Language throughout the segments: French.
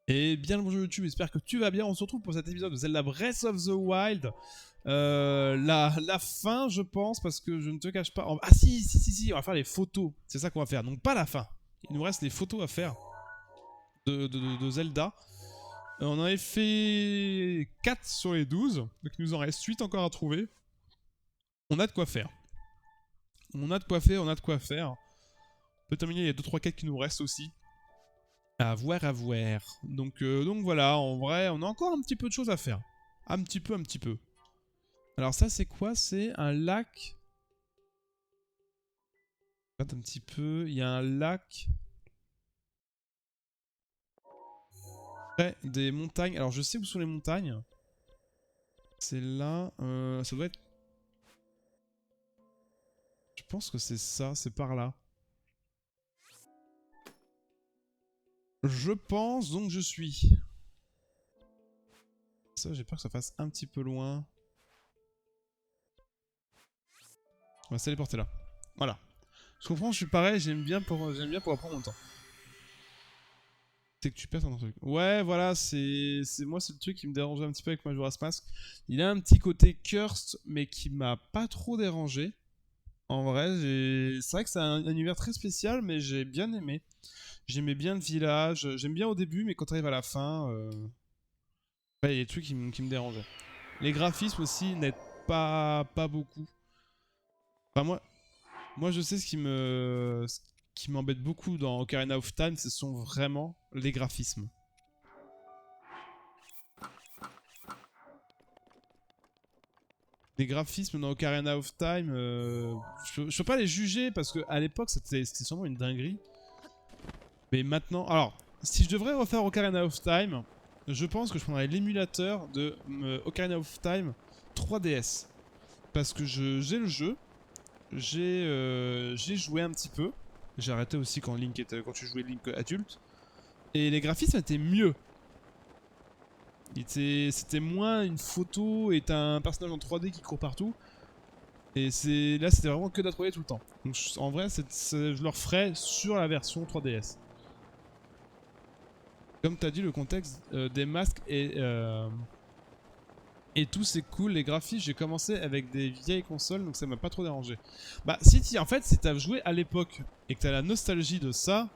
Et bien le bonjour YouTube, j'espère que tu vas bien. On se retrouve pour cet épisode de Zelda Breath of the Wild. La fin, je pense, parce que je ne te cache pas. Ah si, on va faire les photos. C'est ça qu'on va faire. Donc pas la fin. Il nous reste les photos à faire de Zelda. On en avait fait 4 sur les 12. Donc il nous en reste 8 encore à trouver. On a de quoi faire. On a de quoi faire, on a de quoi faire. On peut terminer les 2-3 quêtes qui nous restent aussi. À voir, à voir. Donc voilà, en vrai, on a encore un petit peu de choses à faire. Un petit peu. Alors ça, c'est quoi? C'est un lac. Regarde un petit peu. Il y a un lac. Près des montagnes. Alors je sais où sont les montagnes. C'est là. Ça doit être... Je pense que c'est ça, c'est par là. Je pense, donc je suis. Ça, j'ai peur que ça fasse un petit peu loin. On va se téléporter là. Voilà. Je comprends, je suis pareil, j'aime bien pouvoir prendre mon temps. C'est que tu perds un truc. Ouais, voilà, c'est moi, c'est le truc qui me dérangeait un petit peu avec Majora's Mask. Il a un petit côté cursed, mais qui m'a pas trop dérangé. En vrai, c'est vrai que c'est un univers très spécial, mais j'ai bien aimé. J'aimais bien le village, j'aime bien au début, mais quand t'arrives à la fin, ouais, il y a des trucs qui me dérangeaient. Les graphismes aussi n'aident pas beaucoup. Enfin, moi, je sais ce qui m'embête beaucoup dans Ocarina of Time, ce sont vraiment les graphismes. Les graphismes dans Ocarina of Time, je peux pas les juger parce qu'à l'époque c'était sûrement une dinguerie. Mais maintenant, alors, si je devrais refaire Ocarina of Time, je pense que je prendrais l'émulateur de Ocarina of Time 3DS. Parce que j'ai le jeu, j'ai joué un petit peu. J'ai arrêté aussi quand quand tu jouais Link adulte. Et les graphismes étaient mieux. C'était moins une photo et t'as un personnage en 3D qui court partout. Et là, c'était vraiment que de la 3D tout le temps. Donc en vrai, je le referais sur la version 3DS. Comme t'as dit, le contexte des masques et tout, c'est cool. Les graphismes, j'ai commencé avec des vieilles consoles, donc ça m'a pas trop dérangé. Bah, en fait, si t'as joué à l'époque et que t'as la nostalgie de ça,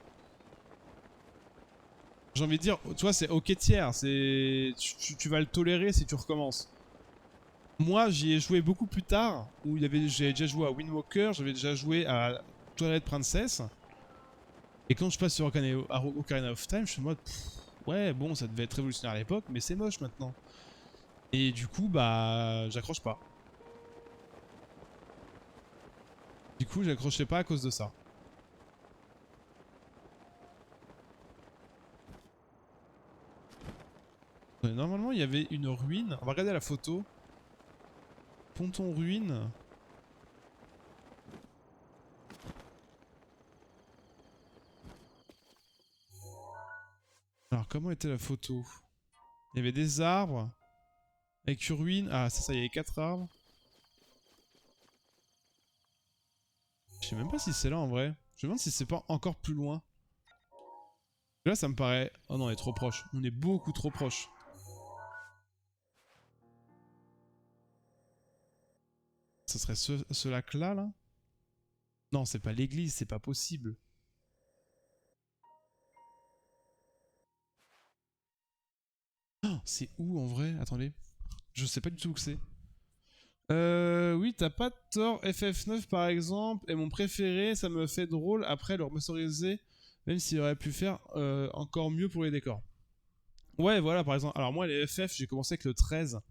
j'ai envie de dire, tu vois, c'est ok tiers. Tu vas le tolérer si tu recommences. Moi, j'y ai joué beaucoup plus tard, où j'ai déjà joué à Wind Walker, j'avais déjà joué à Twilight Princess. Et quand je passe sur Ocarina of Time, je suis en mode, ouais, bon, ça devait être révolutionnaire à l'époque, mais c'est moche maintenant. Et du coup, bah, j'accroche pas. Du coup, j'accrochais pas à cause de ça. Ouais, normalement, il y avait une ruine. On va regarder la photo. Ponton ruine. Alors, comment était la photo? Il y avait des arbres. Avec une ruine. Ah, c'est ça, il y avait 4 arbres. Je sais même pas si c'est là en vrai. Je me demande si c'est pas encore plus loin. Là, ça me paraît... Oh non, on est trop proche. On est beaucoup trop proche. Ce serait ce lac-là, là? Non, c'est pas l'église, c'est pas possible. Oh, c'est où en vrai? Attendez. Je sais pas du tout où c'est. Oui, t'as pas tort. FF9 par exemple est mon préféré. Ça me fait drôle après le remasteriser, même s'il aurait pu faire encore mieux pour les décors. Ouais, voilà par exemple. Alors moi, les FF, j'ai commencé avec le 13.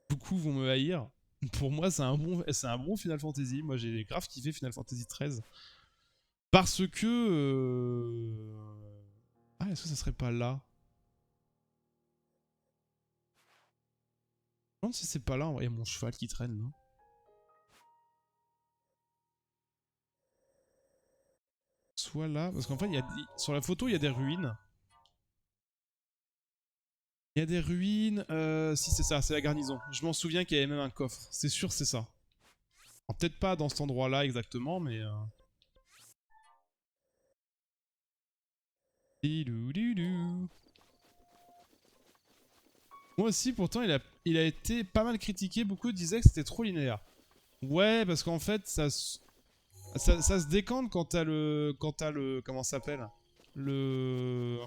Beaucoup vont me haïr. Pour moi, c'est un bon Final Fantasy. Moi, j'ai grave kiffé Final Fantasy 13. Parce que. Ah, est-ce que ça serait pas là? Je me demande si c'est pas là. Il y a mon cheval qui traîne, non? Soit là. Parce qu'en fait, sur la photo, il y a des ruines. Il y a des ruines. Si, c'est ça, c'est la garnison. Je m'en souviens qu'il y avait même un coffre. C'est sûr, c'est ça. Peut-être pas dans cet endroit-là exactement, mais. Didoudidou. Moi aussi, pourtant, il a été pas mal critiqué. Beaucoup disaient que c'était trop linéaire. Ouais, parce qu'en fait, ça se décante quand t'as le... Comment ça s'appelle? Le...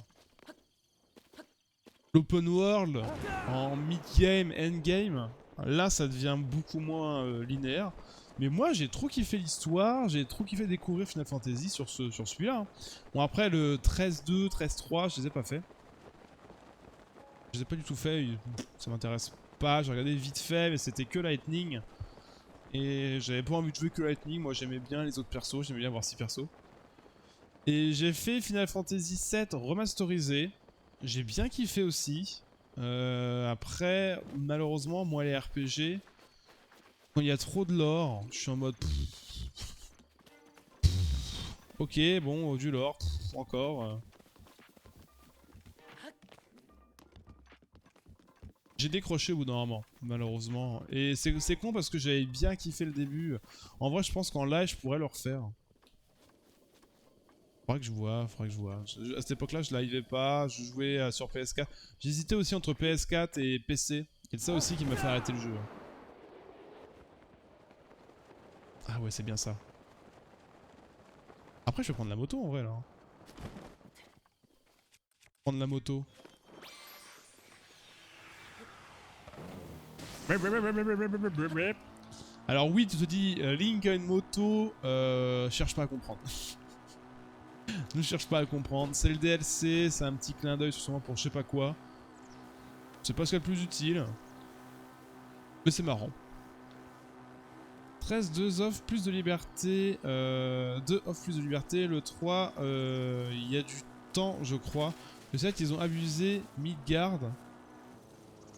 L'open world en mid-game, end-game. Là, ça devient beaucoup moins linéaire. Mais moi, j'ai trop kiffé l'histoire. J'ai trop kiffé découvrir Final Fantasy sur celui-là. Hein. Bon, après, le 13-2, 13-3, je les ai pas fait. Je les ai pas du tout fait. Ça m'intéresse pas. J'ai regardé vite fait, mais c'était que Lightning. Et j'avais pas envie de jouer que Lightning, moi j'aimais bien les autres persos, j'aimais bien voir 6 persos. Et j'ai fait Final Fantasy VII remasterisé, j'ai bien kiffé aussi. Après, malheureusement, moi les RPG, quand il y a trop de lore, je suis en mode... Ok, bon, du lore, encore... J'ai décroché au bout d'un moment, malheureusement. Et c'est con parce que j'avais bien kiffé le début. En vrai, je pense qu'en live, je pourrais le refaire. Faudrait que je vois. À cette époque-là, je livais pas, je jouais sur PS4. J'hésitais aussi entre PS4 et PC. Et c'est ça aussi qui m'a fait arrêter le jeu. Ah ouais, c'est bien ça. Après, je vais prendre la moto en vrai là. Prendre la moto. Alors oui, tu te dis, Link a une moto, cherche pas à comprendre. Ne cherche pas à comprendre. C'est le DLC, c'est un petit clin d'œil sûrement pour je sais pas quoi. C'est pas ce qu'il y a le plus utile. Mais c'est marrant. 13, 2 off, plus de liberté. 2 off, plus de liberté. Le 3, il y a du temps, je crois. Le 7, ils ont abusé Midgard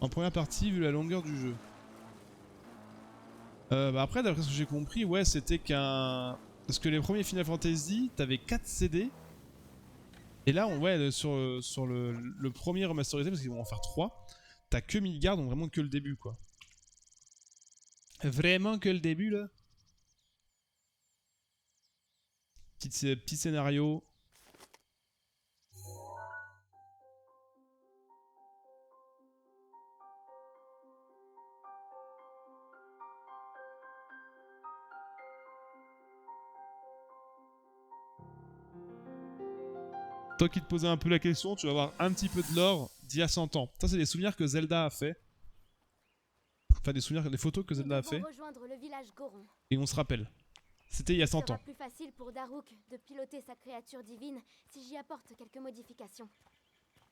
en première partie vu la longueur du jeu. Bah après, d'après ce que j'ai compris, ouais, c'était qu'un... Parce que les premiers Final Fantasy, t'avais 4 CD. Et là, ouais, sur le premier remasterisé, parce qu'ils vont en faire 3, t'as que Midgard, donc vraiment que le début, quoi. Vraiment que le début, là. Petit scénario. Toi qui te posais un peu la question, tu vas avoir un petit peu de lore d'il y a 100 ans. Ça, c'est des souvenirs que Zelda a fait. Enfin, des souvenirs, des photos que Zelda a fait. Et on se rappelle. C'était il y a 100 ans. Plus facile pour Daruk de piloter sa créature divine si j'y apporte quelques modifications.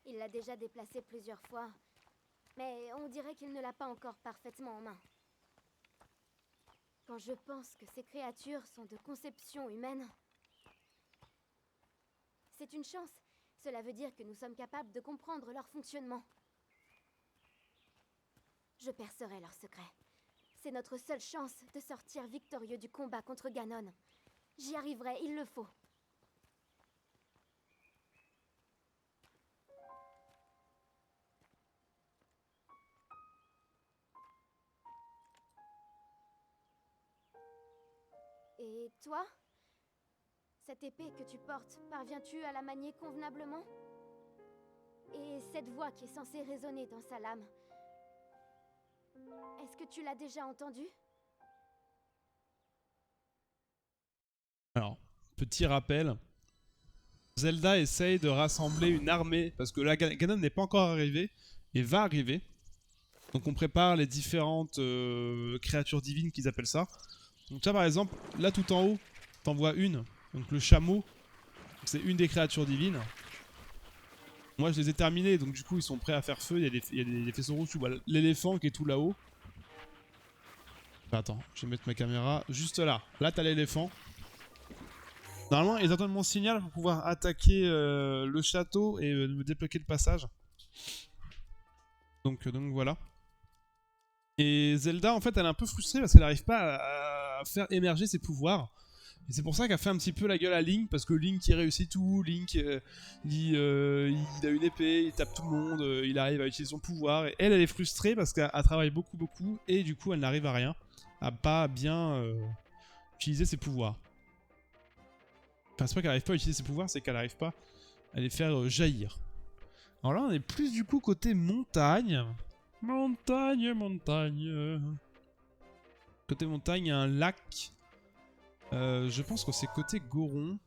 Il l'a déjà déplacée plusieurs fois, mais on dirait qu'il ne l'a pas encore parfaitement en main. Quand je pense que ces créatures sont de conception humaine, c'est une chance. Cela veut dire que nous sommes capables de comprendre leur fonctionnement. Je percerai leur secret. C'est notre seule chance de sortir victorieux du combat contre Ganon. J'y arriverai, il le faut. Et toi? Cette épée que tu portes, parviens-tu à la manier convenablement? Et cette voix qui est censée résonner dans sa lame, est-ce que tu l'as déjà entendue? Alors, petit rappel. Zelda essaye de rassembler une armée, parce que là, Ganon n'est pas encore arrivé, et va arriver. Donc on prépare les différentes créatures divines qu'ils appellent ça. Donc ça par exemple, là tout en haut, t'en vois une. Donc le chameau, c'est une des créatures divines. Moi je les ai terminés, donc du coup ils sont prêts à faire feu. Il y a des faisceaux rouges, tu vois l'éléphant qui est tout là-haut. Enfin, attends, je vais mettre ma caméra juste là. Là t'as l'éléphant. Normalement ils attendent mon signal pour pouvoir attaquer le château et me débloquer le passage. Donc voilà. Et Zelda en fait elle est un peu frustrée parce qu'elle n'arrive pas à faire émerger ses pouvoirs. Et c'est pour ça qu'elle fait un petit peu la gueule à Link, parce que Link il réussit tout, Link il a une épée, il tape tout le monde, il arrive à utiliser son pouvoir, et elle est frustrée parce qu'elle travaille beaucoup, et du coup elle n'arrive à rien, à pas bien utiliser ses pouvoirs. Enfin c'est pas qu'elle n'arrive pas à utiliser ses pouvoirs, c'est qu'elle n'arrive pas les faire jaillir. Alors là, on est plus du coup côté montagne. Montagne. Côté montagne, il y a un lac. Je pense que c'est côté Goron.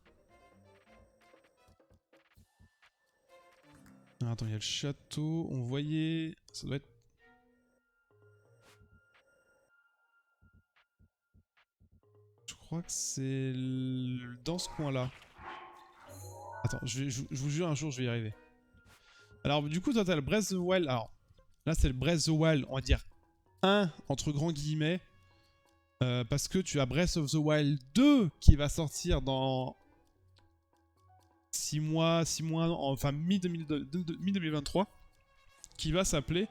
Ah, attends, il y a le château. On voyait... Ça doit être... Je crois que c'est dans ce coin-là. Attends, je vous jure, un jour, je vais y arriver. Alors, du coup, toi, t'as le Breath of the Wild. Alors, là, c'est le Breath of the Wild, on va dire 1, entre grands guillemets. Parce que tu as Breath of the Wild 2 qui va sortir dans 6 mois, enfin mi-2023, qui va s'appeler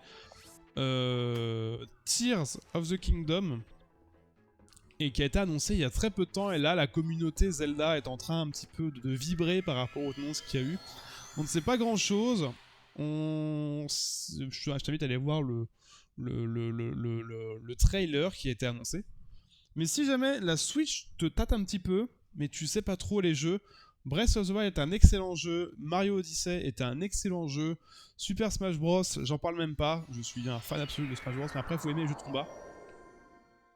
Tears of the Kingdom, et qui a été annoncé il y a très peu de temps, et là la communauté Zelda est en train un petit peu de vibrer par rapport aux annonces qu'il y a eu. On ne sait pas grand chose, je t'invite à aller voir le trailer qui a été annoncé. Mais si jamais la Switch te tâte un petit peu, mais tu sais pas trop les jeux, Breath of the Wild est un excellent jeu, Mario Odyssey est un excellent jeu, Super Smash Bros, j'en parle même pas, je suis un fan absolu de Smash Bros, mais après il faut aimer les jeux de combat.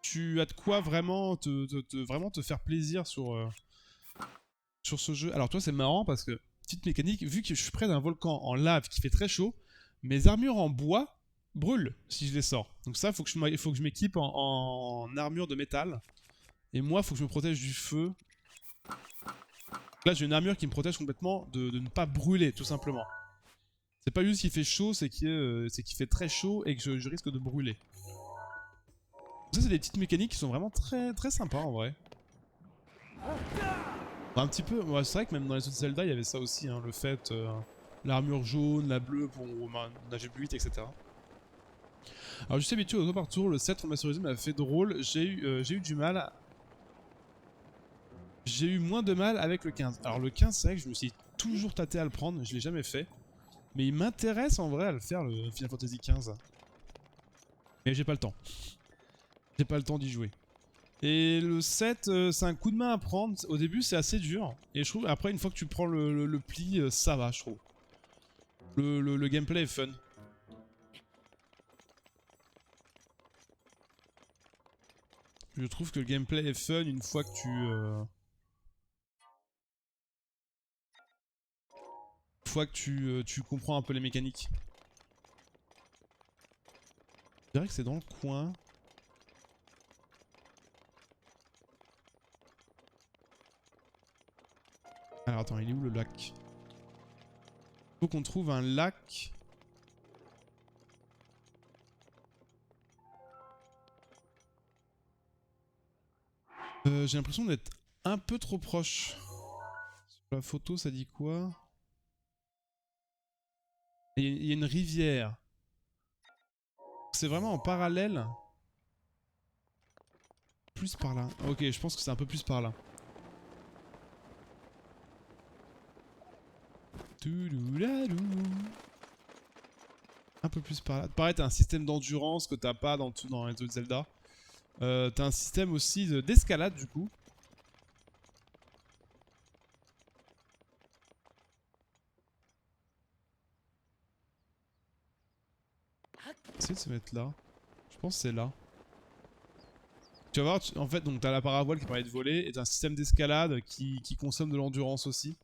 Tu as de quoi vraiment te faire plaisir sur ce jeu. Alors toi c'est marrant parce que, petite mécanique, vu que je suis près d'un volcan en lave qui fait très chaud, mes armures en bois brûlent si je les sors. Donc ça, il faut que je m'équipe en armure de métal. Et moi, il faut que je me protège du feu. Là, j'ai une armure qui me protège complètement de ne pas brûler, tout simplement. C'est pas juste qu'il fait chaud, c'est qu'il fait très chaud et que je risque de brûler. Ça, c'est des petites mécaniques qui sont vraiment très, très sympas, en vrai. Un petit peu, ouais, c'est vrai que même dans les autres Zelda, il y avait ça aussi, hein, le fait... l'armure jaune, la bleue pour nager plus vite, etc. Alors je suis habitué au tour par tour, le 7 remasterisé m'a fait drôle, j'ai eu du mal... J'ai eu moins de mal avec le 15. Alors le 15, c'est vrai que je me suis toujours tâté à le prendre, je l'ai jamais fait. Mais il m'intéresse en vrai à le faire, le Final Fantasy 15. Mais j'ai pas le temps. J'ai pas le temps d'y jouer. Et le 7, c'est un coup de main à prendre. Au début, c'est assez dur. Et je trouve, après, une fois que tu prends le pli, ça va, je trouve. Le gameplay est fun. Je trouve que le gameplay est fun une fois que tu comprends un peu les mécaniques. Je dirais que c'est dans le coin. Alors attends, il est où le lac? Faut qu'on trouve un lac. J'ai l'impression d'être un peu trop proche. Sur la photo, ça dit quoi? Il y a une rivière. C'est vraiment en parallèle. Plus par là. Ok, je pense que c'est un peu plus par là. Un peu plus par là. Pareil, t'as un système d'endurance que t'as pas dans les autres Zelda. T'as un système aussi d'escalade du coup. Essayer de se mettre là. Je pense que c'est là. Tu vas voir, en fait, donc t'as la parabole qui permet de voler et t'as un système d'escalade qui consomme de l'endurance aussi.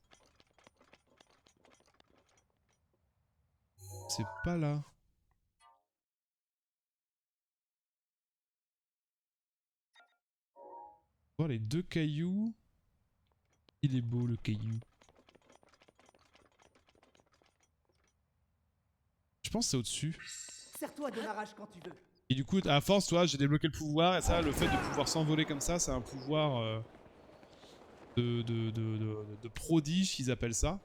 C'est pas là. Voir les deux cailloux. Il est beau le caillou. Je pense que c'est au-dessus. Serre-toi de ma rage quand tu veux. Et du coup, à force, toi, j'ai débloqué le pouvoir. Et ça, le fait de pouvoir s'envoler comme ça, c'est un pouvoir de prodige, qu'ils appellent ça.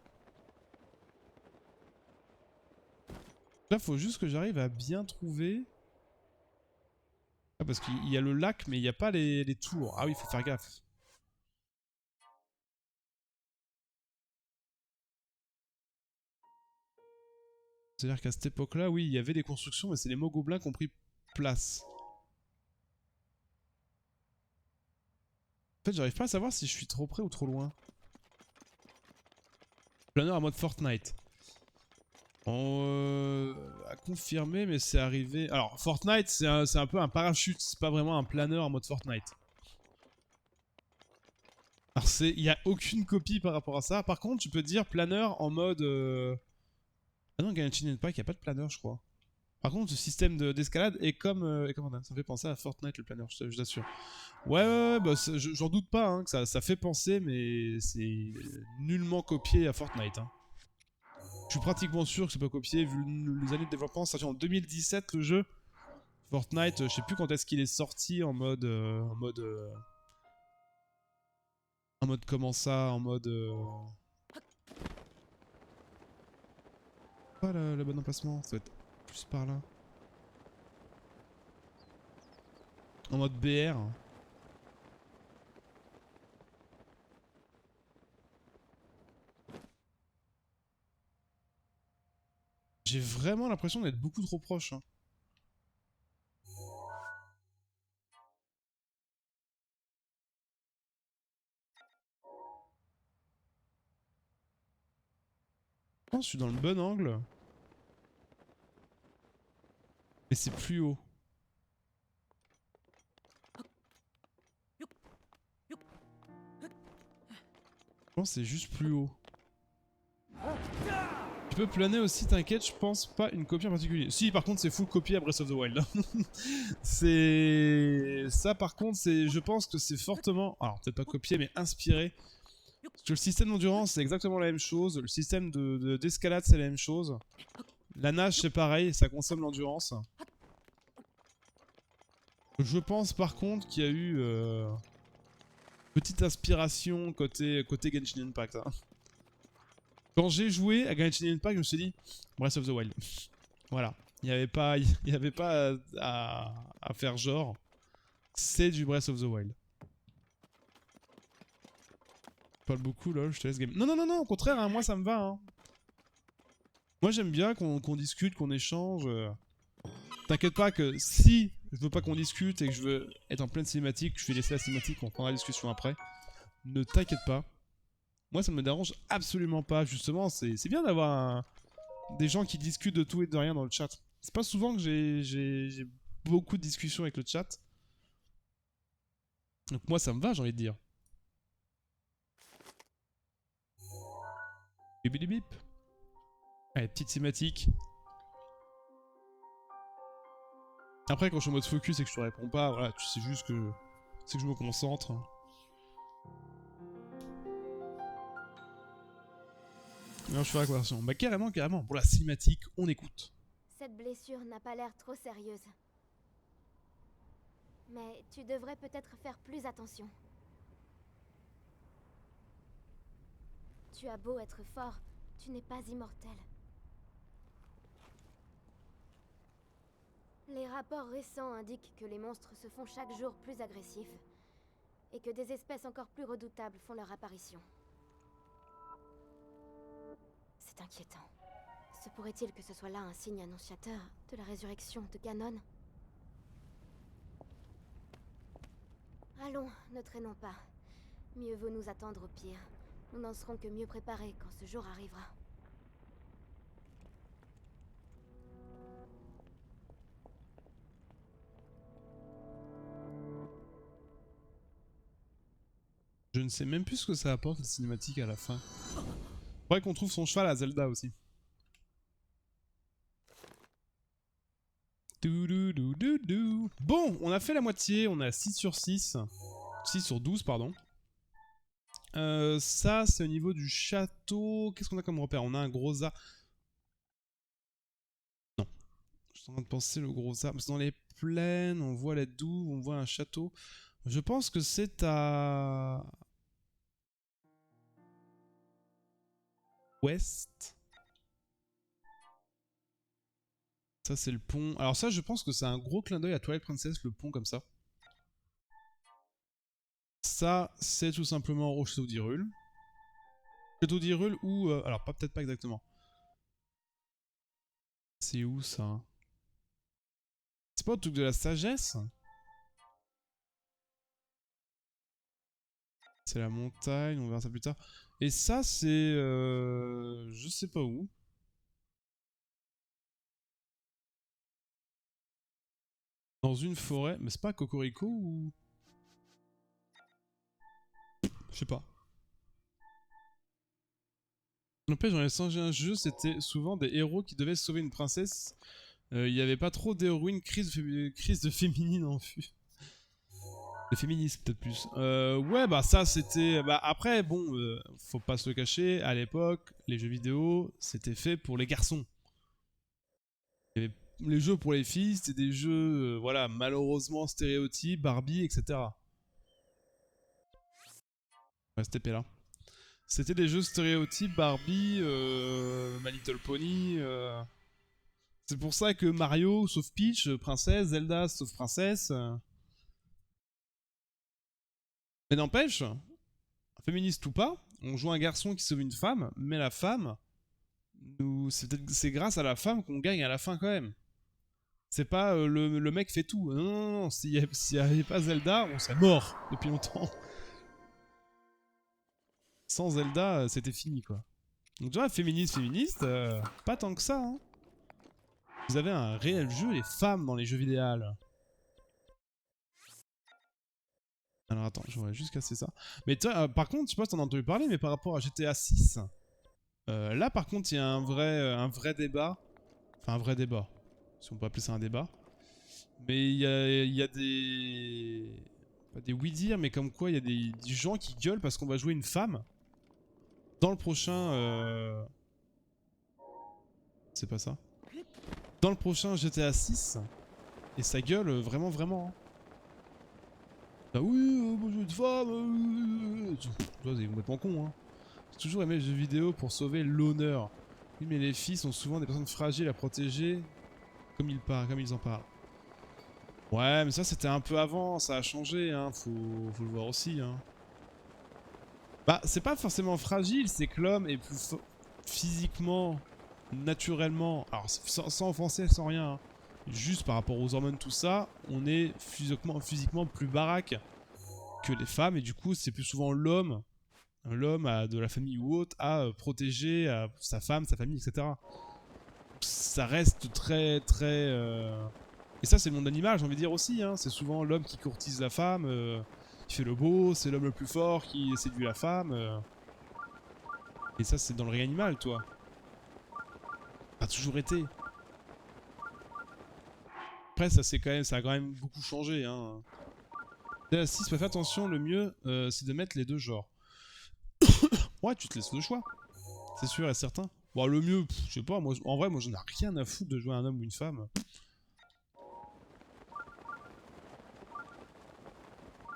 Là, faut juste que j'arrive à bien trouver. Ah, parce qu'il y a le lac, mais il n'y a pas les tours. Ah oui, il faut faire gaffe. C'est-à-dire qu'à cette époque-là, oui, il y avait des constructions, mais c'est les mogoblins qui ont pris place. En fait, j'arrive pas à savoir si je suis trop près ou trop loin. Planeur en mode Fortnite. À confirmer, mais c'est arrivé. Alors, Fortnite, c'est un peu un parachute, c'est pas vraiment un planeur en mode Fortnite. Alors, il n'y a aucune copie par rapport à ça. Par contre, tu peux dire planeur en mode. Ah non, Genshin Impact, il n'y a pas de planeur, je crois. Par contre, le système d'escalade est comme. Ça me fait penser à Fortnite, le planeur, je t'assure. Ouais, bah, j'en doute pas, hein, que ça fait penser, mais c'est nullement copié à Fortnite. Hein. Je suis pratiquement sûr que c'est pas copié vu les années de développement. C'est sorti en 2017 le jeu. Fortnite, je sais plus quand est-ce qu'il est sorti en mode. En mode comment ça. En mode. Pas le bon emplacement, ça va être plus par là. En mode BR. J'ai vraiment l'impression d'être beaucoup trop proche. Hein. Je pense que je suis dans le bon angle. Mais c'est plus haut. Je pense que c'est juste plus haut. Tu peux planer aussi, t'inquiète, je pense pas une copie en particulier. Si, par contre, c'est full copie à Breath of the Wild. C'est... Ça, par contre, je pense que c'est fortement... Alors, peut-être pas copié, mais inspiré. Parce que le système d'endurance, c'est exactement la même chose. Le système d'escalade, c'est la même chose. La nage, c'est pareil, ça consomme l'endurance. Je pense, par contre, qu'il y a eu... petite inspiration côté Genshin Impact. Hein. Quand j'ai joué à Genshin Impact, je me suis dit Breath of the Wild. Voilà. Il n'y avait pas, à faire genre. C'est du Breath of the Wild. Je parle beaucoup, lol, je te laisse game. Non, non, non, non, au contraire, hein, moi ça me va. Hein. Moi j'aime bien qu'on discute, qu'on échange. T'inquiète pas que si je veux pas qu'on discute et que je veux être en pleine cinématique, je vais laisser la cinématique, on prendra la discussion après. Ne t'inquiète pas. Moi, ça me dérange absolument pas. Justement, c'est bien d'avoir des gens qui discutent de tout et de rien dans le chat. C'est pas souvent que j'ai beaucoup de discussions avec le chat. Donc moi, ça me va, j'ai envie de dire. Bip bip bip. Allez, petite cinématique. Après, quand je suis en mode focus et que je te réponds pas, voilà, tu sais juste que c'est que je me concentre. Alors je fais la conversion. Bah carrément, carrément. Pour la cinématique, on écoute. Cette blessure n'a pas l'air trop sérieuse. Mais tu devrais peut-être faire plus attention. Tu as beau être fort, tu n'es pas immortel. Les rapports récents indiquent que les monstres se font chaque jour plus agressifs. Et que des espèces encore plus redoutables font leur apparition. C'est inquiétant. Se pourrait-il que ce soit là un signe annonciateur de la résurrection de Ganon? Allons, ne traînons pas. Mieux vaut nous attendre au pire. Nous n'en serons que mieux préparés quand ce jour arrivera. Je ne sais même plus ce que ça apporte la cinématique à la fin. Faudrait qu'on trouve son cheval à Zelda aussi. Bon, on a fait la moitié, on a 6 sur 6. 6 sur 12, pardon. Ça, c'est au niveau du château. Qu'est-ce qu'on a comme repère? On a un gros A. Non. Je suis en train de penser le gros A. Parce que dans les plaines, on voit la douve, on voit un château. Je pense que c'est à... ouest. Ça, c'est le pont. Alors ça, je pense que c'est un gros clin d'œil à Twilight Princess, le pont comme ça. Ça, c'est tout simplement au château d'Hyrule. Château d'Hyrule ou... alors, peut-être pas exactement. C'est où, ça? C'est pas au truc de la sagesse? C'est la montagne, on verra ça plus tard. Et ça, c'est... je sais pas où. Dans une forêt. Mais c'est pas Cocorico ou... Je sais pas. N'empêche, dans les 101 jeux, c'était souvent des héros qui devaient sauver une princesse. Il n'y avait pas trop d'héroïnes crise de féminine en vue. De féminisme peut-être plus. Ouais, bah ça c'était... Bah après, bon, faut pas se le cacher, à l'époque, les jeux vidéo, c'était fait pour les garçons. Il y avait les jeux pour les filles, c'était des jeux, voilà, malheureusement stéréotypes, Barbie, etc. Ouais, c'était là. C'était des jeux stéréotypes, Barbie, My Little Pony. C'est pour ça que Mario, sauf Peach, princesse, Zelda, sauf princesse. Mais n'empêche, féministe ou pas, on joue un garçon qui sauve une femme, mais la femme, c'est grâce à la femme qu'on gagne à la fin quand même. C'est pas le mec fait tout. Non, non, non, s'il n'y avait pas Zelda, on serait mort depuis longtemps. Sans Zelda, c'était fini quoi. Donc déjà, féministe, pas tant que ça. Hein. Vous avez un réel jeu, les femmes dans les jeux vidéo. Alors attends, je voudrais juste casser ça. Mais toi, par contre, je sais pas si t'en as entendu parler, mais par rapport à GTA 6, là par contre, il y a un vrai débat. Enfin, un vrai débat. Si on peut appeler ça un débat. Mais il y a des... Pas des oui-dire, mais comme quoi il y a des gens qui gueulent parce qu'on va jouer une femme. Dans le prochain... C'est pas ça. Dans le prochain GTA 6. Et ça gueule vraiment, vraiment. Hein. Ah oui, moi je veux une femme. C'est complètement con, hein. J'ai toujours aimé les jeux vidéo pour sauver l'honneur. Oui, mais les filles sont souvent des personnes fragiles à protéger, comme ils en parlent. Ouais, mais ça c'était un peu avant, ça a changé, hein. Faut le voir aussi, hein. Bah, c'est pas forcément fragile, c'est que l'homme est plus physiquement, naturellement, alors sans offenser, sans rien, hein. Juste par rapport aux hormones, tout ça, on est physiquement plus baraque que les femmes, et du coup, c'est plus souvent l'homme de la famille ou autre, à protéger sa femme, sa famille, etc. Ça reste très, très... Et ça, c'est le monde animal, j'ai envie de dire aussi, hein. C'est souvent l'homme qui courtise la femme, qui fait le beau, c'est l'homme le plus fort qui séduit la femme. Et ça, c'est dans le réel animal, toi. Ça a toujours été. Après, ça a quand même beaucoup changé. Hein. Si, fais attention, le mieux, c'est de mettre les deux genres. Ouais, tu te laisses le choix. C'est sûr et certain. Bon, le mieux, je sais pas, moi, en vrai, moi, j'en ai rien à foutre de jouer un homme ou une femme.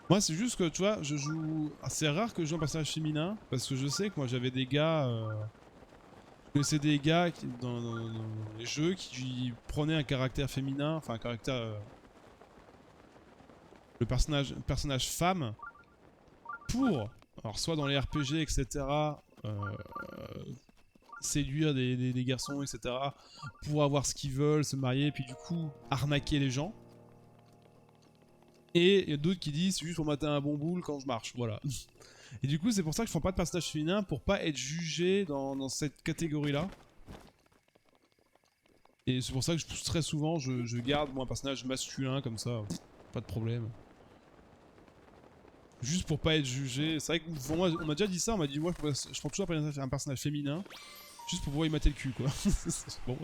Moi, c'est juste que, tu vois, je joue... C'est rare que je joue un personnage féminin, parce que je sais que moi, j'avais des gars... Je connaissais des gars dans les jeux qui prenaient un caractère féminin, enfin un caractère... le personnage femme, pour, alors soit dans les RPG, etc., séduire des garçons, etc., pour avoir ce qu'ils veulent, se marier, puis du coup, arnaquer les gens. Et il y a d'autres qui disent c'est juste pour mater un bon boule quand je marche, voilà. Et du coup, c'est pour ça que je prends pas de personnage féminin pour pas être jugé dans cette catégorie-là. Et c'est pour ça que très souvent, je garde moi un personnage masculin comme ça, pas de problème. Juste pour pas être jugé. C'est vrai que pour moi, on m'a déjà dit ça, on m'a dit moi je prends toujours un personnage féminin, juste pour pouvoir y mater le cul quoi. Bon,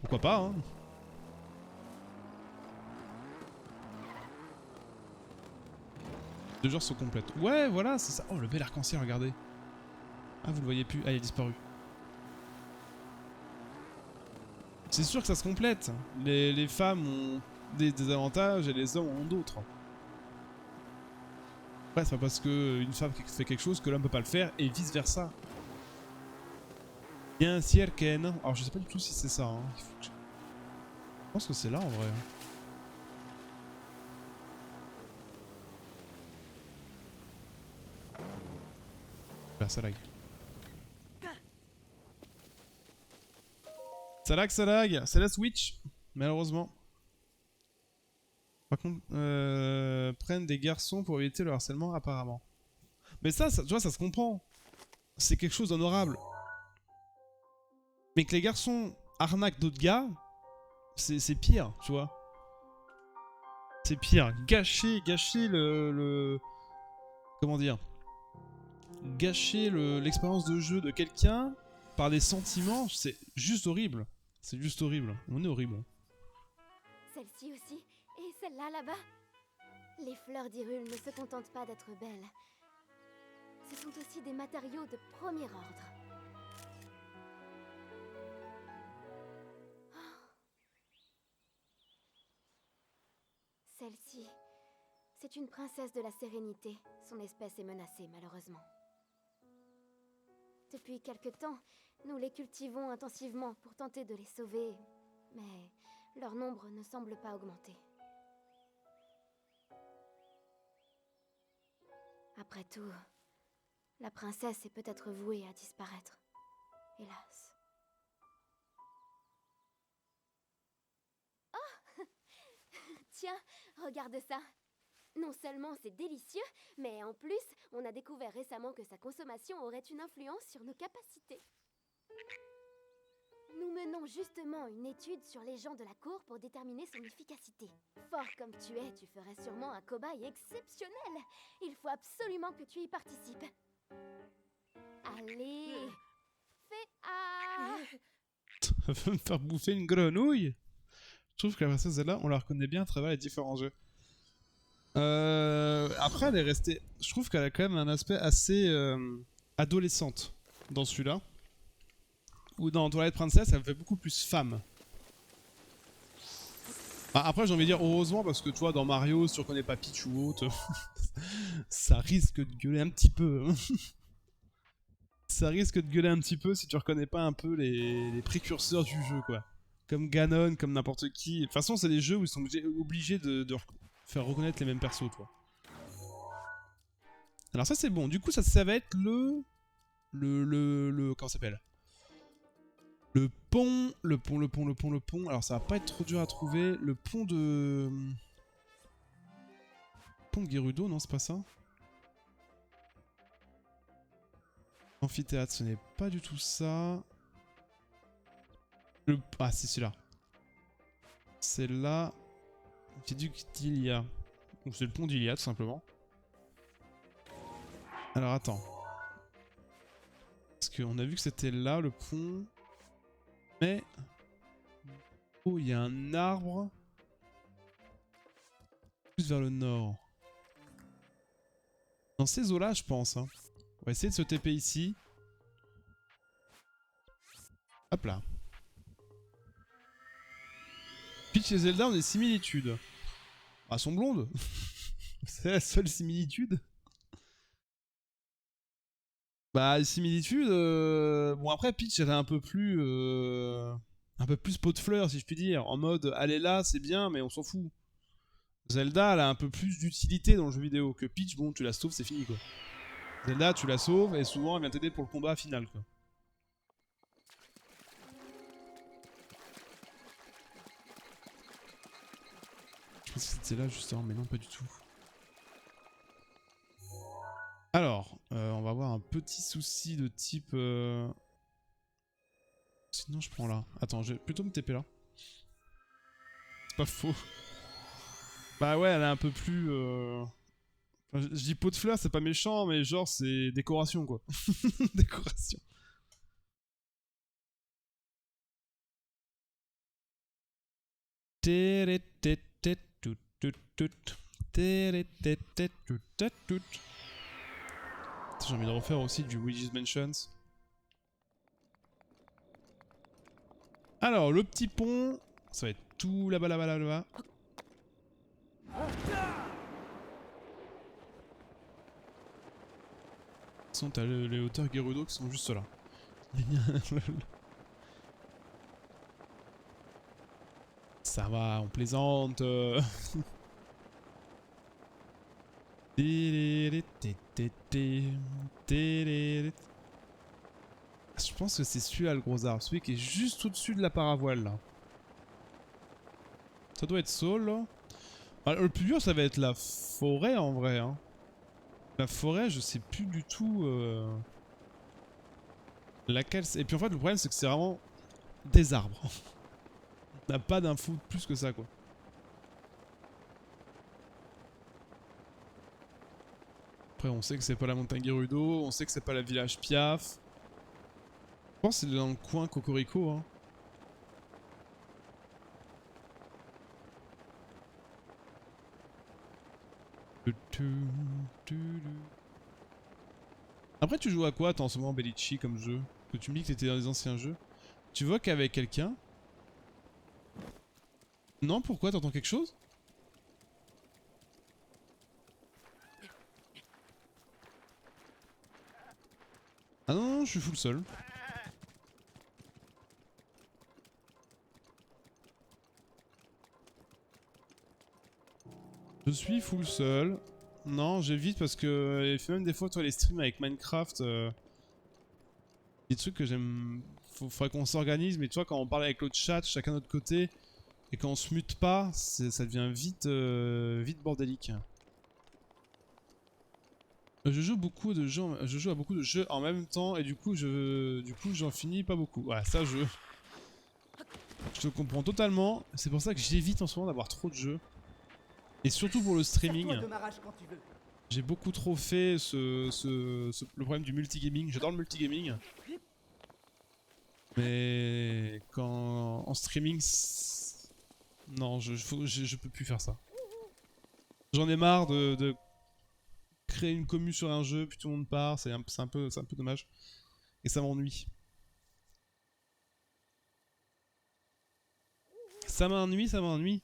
pourquoi pas hein. Les genres sont complètes. Ouais, voilà, c'est ça. Oh, le bel arc-en-ciel, regardez. Ah, vous le voyez plus. Ah, il a disparu. C'est sûr que ça se complète. Les femmes ont des avantages et les hommes en ont d'autres. Ouais, c'est pas parce qu'une femme fait quelque chose que l'homme peut pas le faire et vice versa. Bien sûr que non. Alors, je sais pas du tout si c'est ça. Hein. Je pense que c'est là en vrai. Ça lag. Ça lag. C'est la Switch, malheureusement. Par contre, prennent des garçons pour éviter le harcèlement, apparemment. Mais ça tu vois, ça se comprend. c'est quelque chose d'honorable. Mais que les garçons arnaquent d'autres gars, c'est pire, tu vois. C'est pire. Gâcher le... Comment dire? Gâcher l'expérience de jeu de quelqu'un par des sentiments, c'est juste horrible. C'est juste horrible. On est horrible. Celle-ci aussi, et celle-là là-bas. Les fleurs d'Hyrule ne se contentent pas d'être belles. Ce sont aussi des matériaux de premier ordre. Celle-ci, c'est une princesse de la sérénité. Son espèce est menacée, malheureusement. Depuis quelque temps, nous les cultivons intensivement pour tenter de les sauver, mais leur nombre ne semble pas augmenter. Après tout, la princesse est peut-être vouée à disparaître, hélas. Oh! Tiens, regarde ça! Non seulement c'est délicieux, mais en plus, on a découvert récemment que sa consommation aurait une influence sur nos capacités. Nous menons justement une étude sur les gens de la cour pour déterminer son efficacité. Fort comme tu es, tu ferais sûrement un cobaye exceptionnel. Il faut absolument que tu y participes. Allez, fais A. Ça veut me faire bouffer une grenouille. Je trouve que la princesse Zelda, on la reconnaît bien à travers les différents jeux. Après, elle est restée... Je trouve qu'elle a quand même un aspect assez adolescente dans celui-là. Ou dans Twilight Princess, elle me fait beaucoup plus femme. Bah, après, j'ai envie de dire heureusement, parce que tu vois, dans Mario, si tu reconnais pas Peach ou autre, ça risque de gueuler un petit peu. Ça risque de gueuler un petit peu si tu reconnais pas un peu les précurseurs du jeu, quoi. Comme Ganon, comme n'importe qui. De toute façon, c'est des jeux où ils sont obligés de faire reconnaître les mêmes persos, toi. Alors ça, c'est bon. Du coup, ça va être le... Comment ça s'appelle? Le pont. Alors, ça va pas être trop dur à trouver. Le pont de... Pont de Gerudo, non, c'est pas ça? Amphithéâtre, ce n'est pas du tout ça. Ah, c'est celui-là. C'est là. Viaduc d'Ilia. Ou c'est le pont d'Ilia, tout simplement. Alors, attends. Parce qu'on a vu que c'était là, le pont. Mais... Oh, il y a un arbre. Plus vers le nord. Dans ces eaux-là, je pense. Hein. On va essayer de se TP ici. Hop là. Peach et Zelda ont des similitudes. Ah, elles sont blondes. C'est la seule similitude. Bah, les similitudes... Bon, après, Peach, elle est un peu plus... Un peu plus pot de fleurs, si je puis dire. En mode, elle est là, c'est bien, mais on s'en fout. Zelda, elle a un peu plus d'utilité dans le jeu vidéo. Que Peach, bon, tu la sauves, c'est fini, quoi. Zelda, tu la sauves, et souvent, elle vient t'aider pour le combat final, quoi. Je pense que c'était là, justement, mais non, pas du tout. Alors, on va avoir un petit souci de type... Sinon, je prends là. Attends, je vais plutôt me TP là. C'est pas faux. Bah ouais, elle est un peu plus... Enfin, je dis pot de fleurs, c'est pas méchant, mais genre, c'est décoration, quoi. Décoration. J'ai envie de refaire aussi du Luigi's Mansions. Alors, le petit pont, ça va être tout là-bas, là-bas, là-bas. T'as les hauteurs Gerudo qui sont juste là. Ça va, on plaisante. Je pense que c'est celui-là le gros arbre, celui qui est juste au-dessus de la paravoile là. Ça doit être Saul là. Alors, le plus dur ça va être la forêt en vrai. Hein. La forêt je sais plus du tout... Laquelle et puis en fait le problème c'est que c'est vraiment des arbres. On n'a pas d'infos plus que ça quoi. Après on sait que c'est pas la montagne Gerudo, on sait que c'est pas la village Piaf. Je pense que c'est dans le coin Cocorico hein. Après tu joues à quoi toi en ce moment Bellici comme jeu? Que tu me dis que t'étais dans les anciens jeux. Tu vois qu'avec quelqu'un? Non, pourquoi? T'entends quelque chose? Ah non, non, je suis full seul. Je suis full seul. Non, j'évite parce que il fait même des fois toi les streams avec Minecraft. Des trucs que j'aime. Faudrait qu'on s'organise, mais tu vois quand on parle avec l'autre chat, chacun de notre côté, et quand on se mute pas, ça devient vite, vite bordélique. Je joue à beaucoup de jeux en même temps et du coup j'en finis pas beaucoup. Ouais, ça je te comprends totalement. C'est pour ça que j'évite en ce moment d'avoir trop de jeux. Et surtout pour le streaming. Serre-toi de ma rage quand tu veux. J'ai beaucoup trop fait le problème du multigaming. J'adore le multigaming. Mais quand en streaming, non, je peux plus faire ça. J'en ai marre de créer une commu sur un jeu, puis tout le monde part. C'est un peu dommage. Et ça m'ennuie. Ça m'ennuie, ça m'ennuie.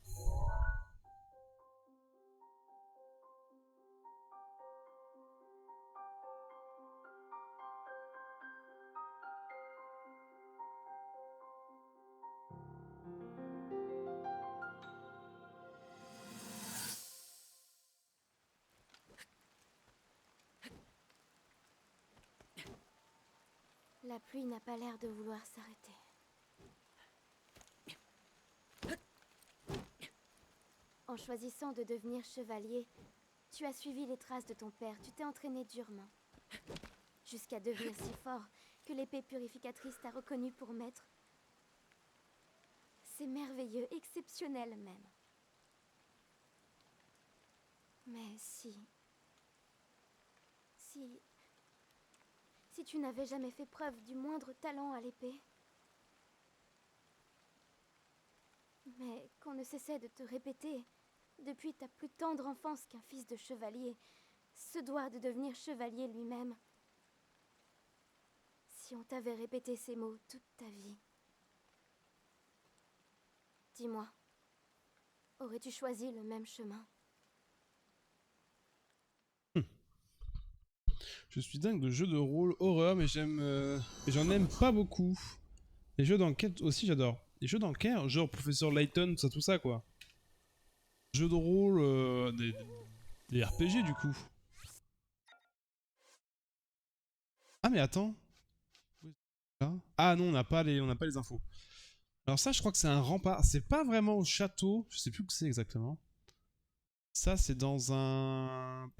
La pluie n'a pas l'air de vouloir s'arrêter. En choisissant de devenir chevalier, tu as suivi les traces de ton père, tu t'es entraîné durement. Jusqu'à devenir si fort que l'épée purificatrice t'a reconnu pour maître. C'est merveilleux, exceptionnel même. Mais si tu n'avais jamais fait preuve du moindre talent à l'épée, mais qu'on ne cessait de te répéter, depuis ta plus tendre enfance qu'un fils de chevalier se doit de devenir chevalier lui-même. Si on t'avait répété ces mots toute ta vie, dis-moi, aurais-tu choisi le même chemin? Je suis dingue de jeux de rôle horreur, mais j'en aime pas beaucoup. Les jeux d'enquête aussi, j'adore. Les jeux d'enquête, genre Professeur Layton, tout ça quoi. Jeux de rôle, des RPG du coup. Ah mais attends. Ah non, on n'a pas les infos. Alors ça, je crois que c'est un rempart. C'est pas vraiment au château. Je sais plus où c'est exactement. Ça, c'est dans un...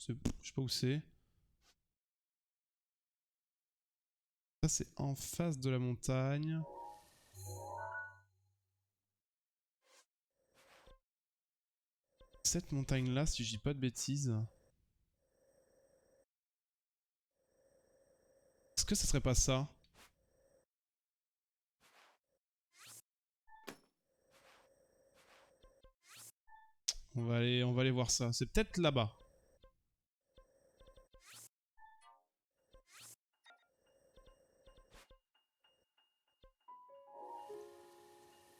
Je sais pas où c'est. Ça, c'est en face de la montagne. Cette montagne-là, si je dis pas de bêtises. Est-ce que ça serait pas ça? On va aller voir ça. C'est peut-être là-bas.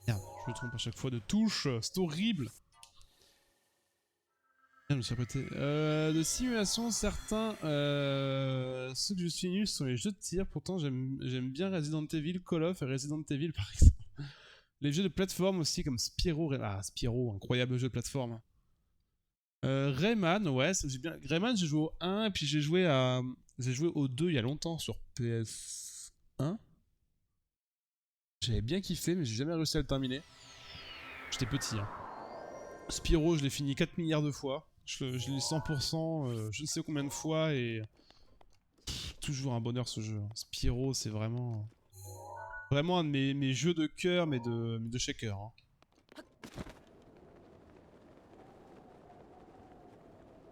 Merde, je me trompe à chaque fois de touche. C'est horrible. Je me suis répété. De simulation, certains. Ceux que je suis nul sont les jeux de tir. Pourtant, j'aime bien Resident Evil, Call of et Resident Evil par exemple. Les jeux de plateforme aussi, comme Spyro. Ah, Spyro, incroyable jeu de plateforme. Rayman, ouais, j'ai bien. Rayman, j'ai joué au 1 et puis j'ai joué au 2 il y a longtemps sur PS1. J'avais bien kiffé, mais j'ai jamais réussi à le terminer. J'étais petit, hein. Spyro, je l'ai fini 4 milliards de fois. Je l'ai 100%, je ne sais combien de fois et... toujours un bonheur ce jeu. Spyro, c'est vraiment... Vraiment un de mes jeux de cœur, mais de shaker. Hein.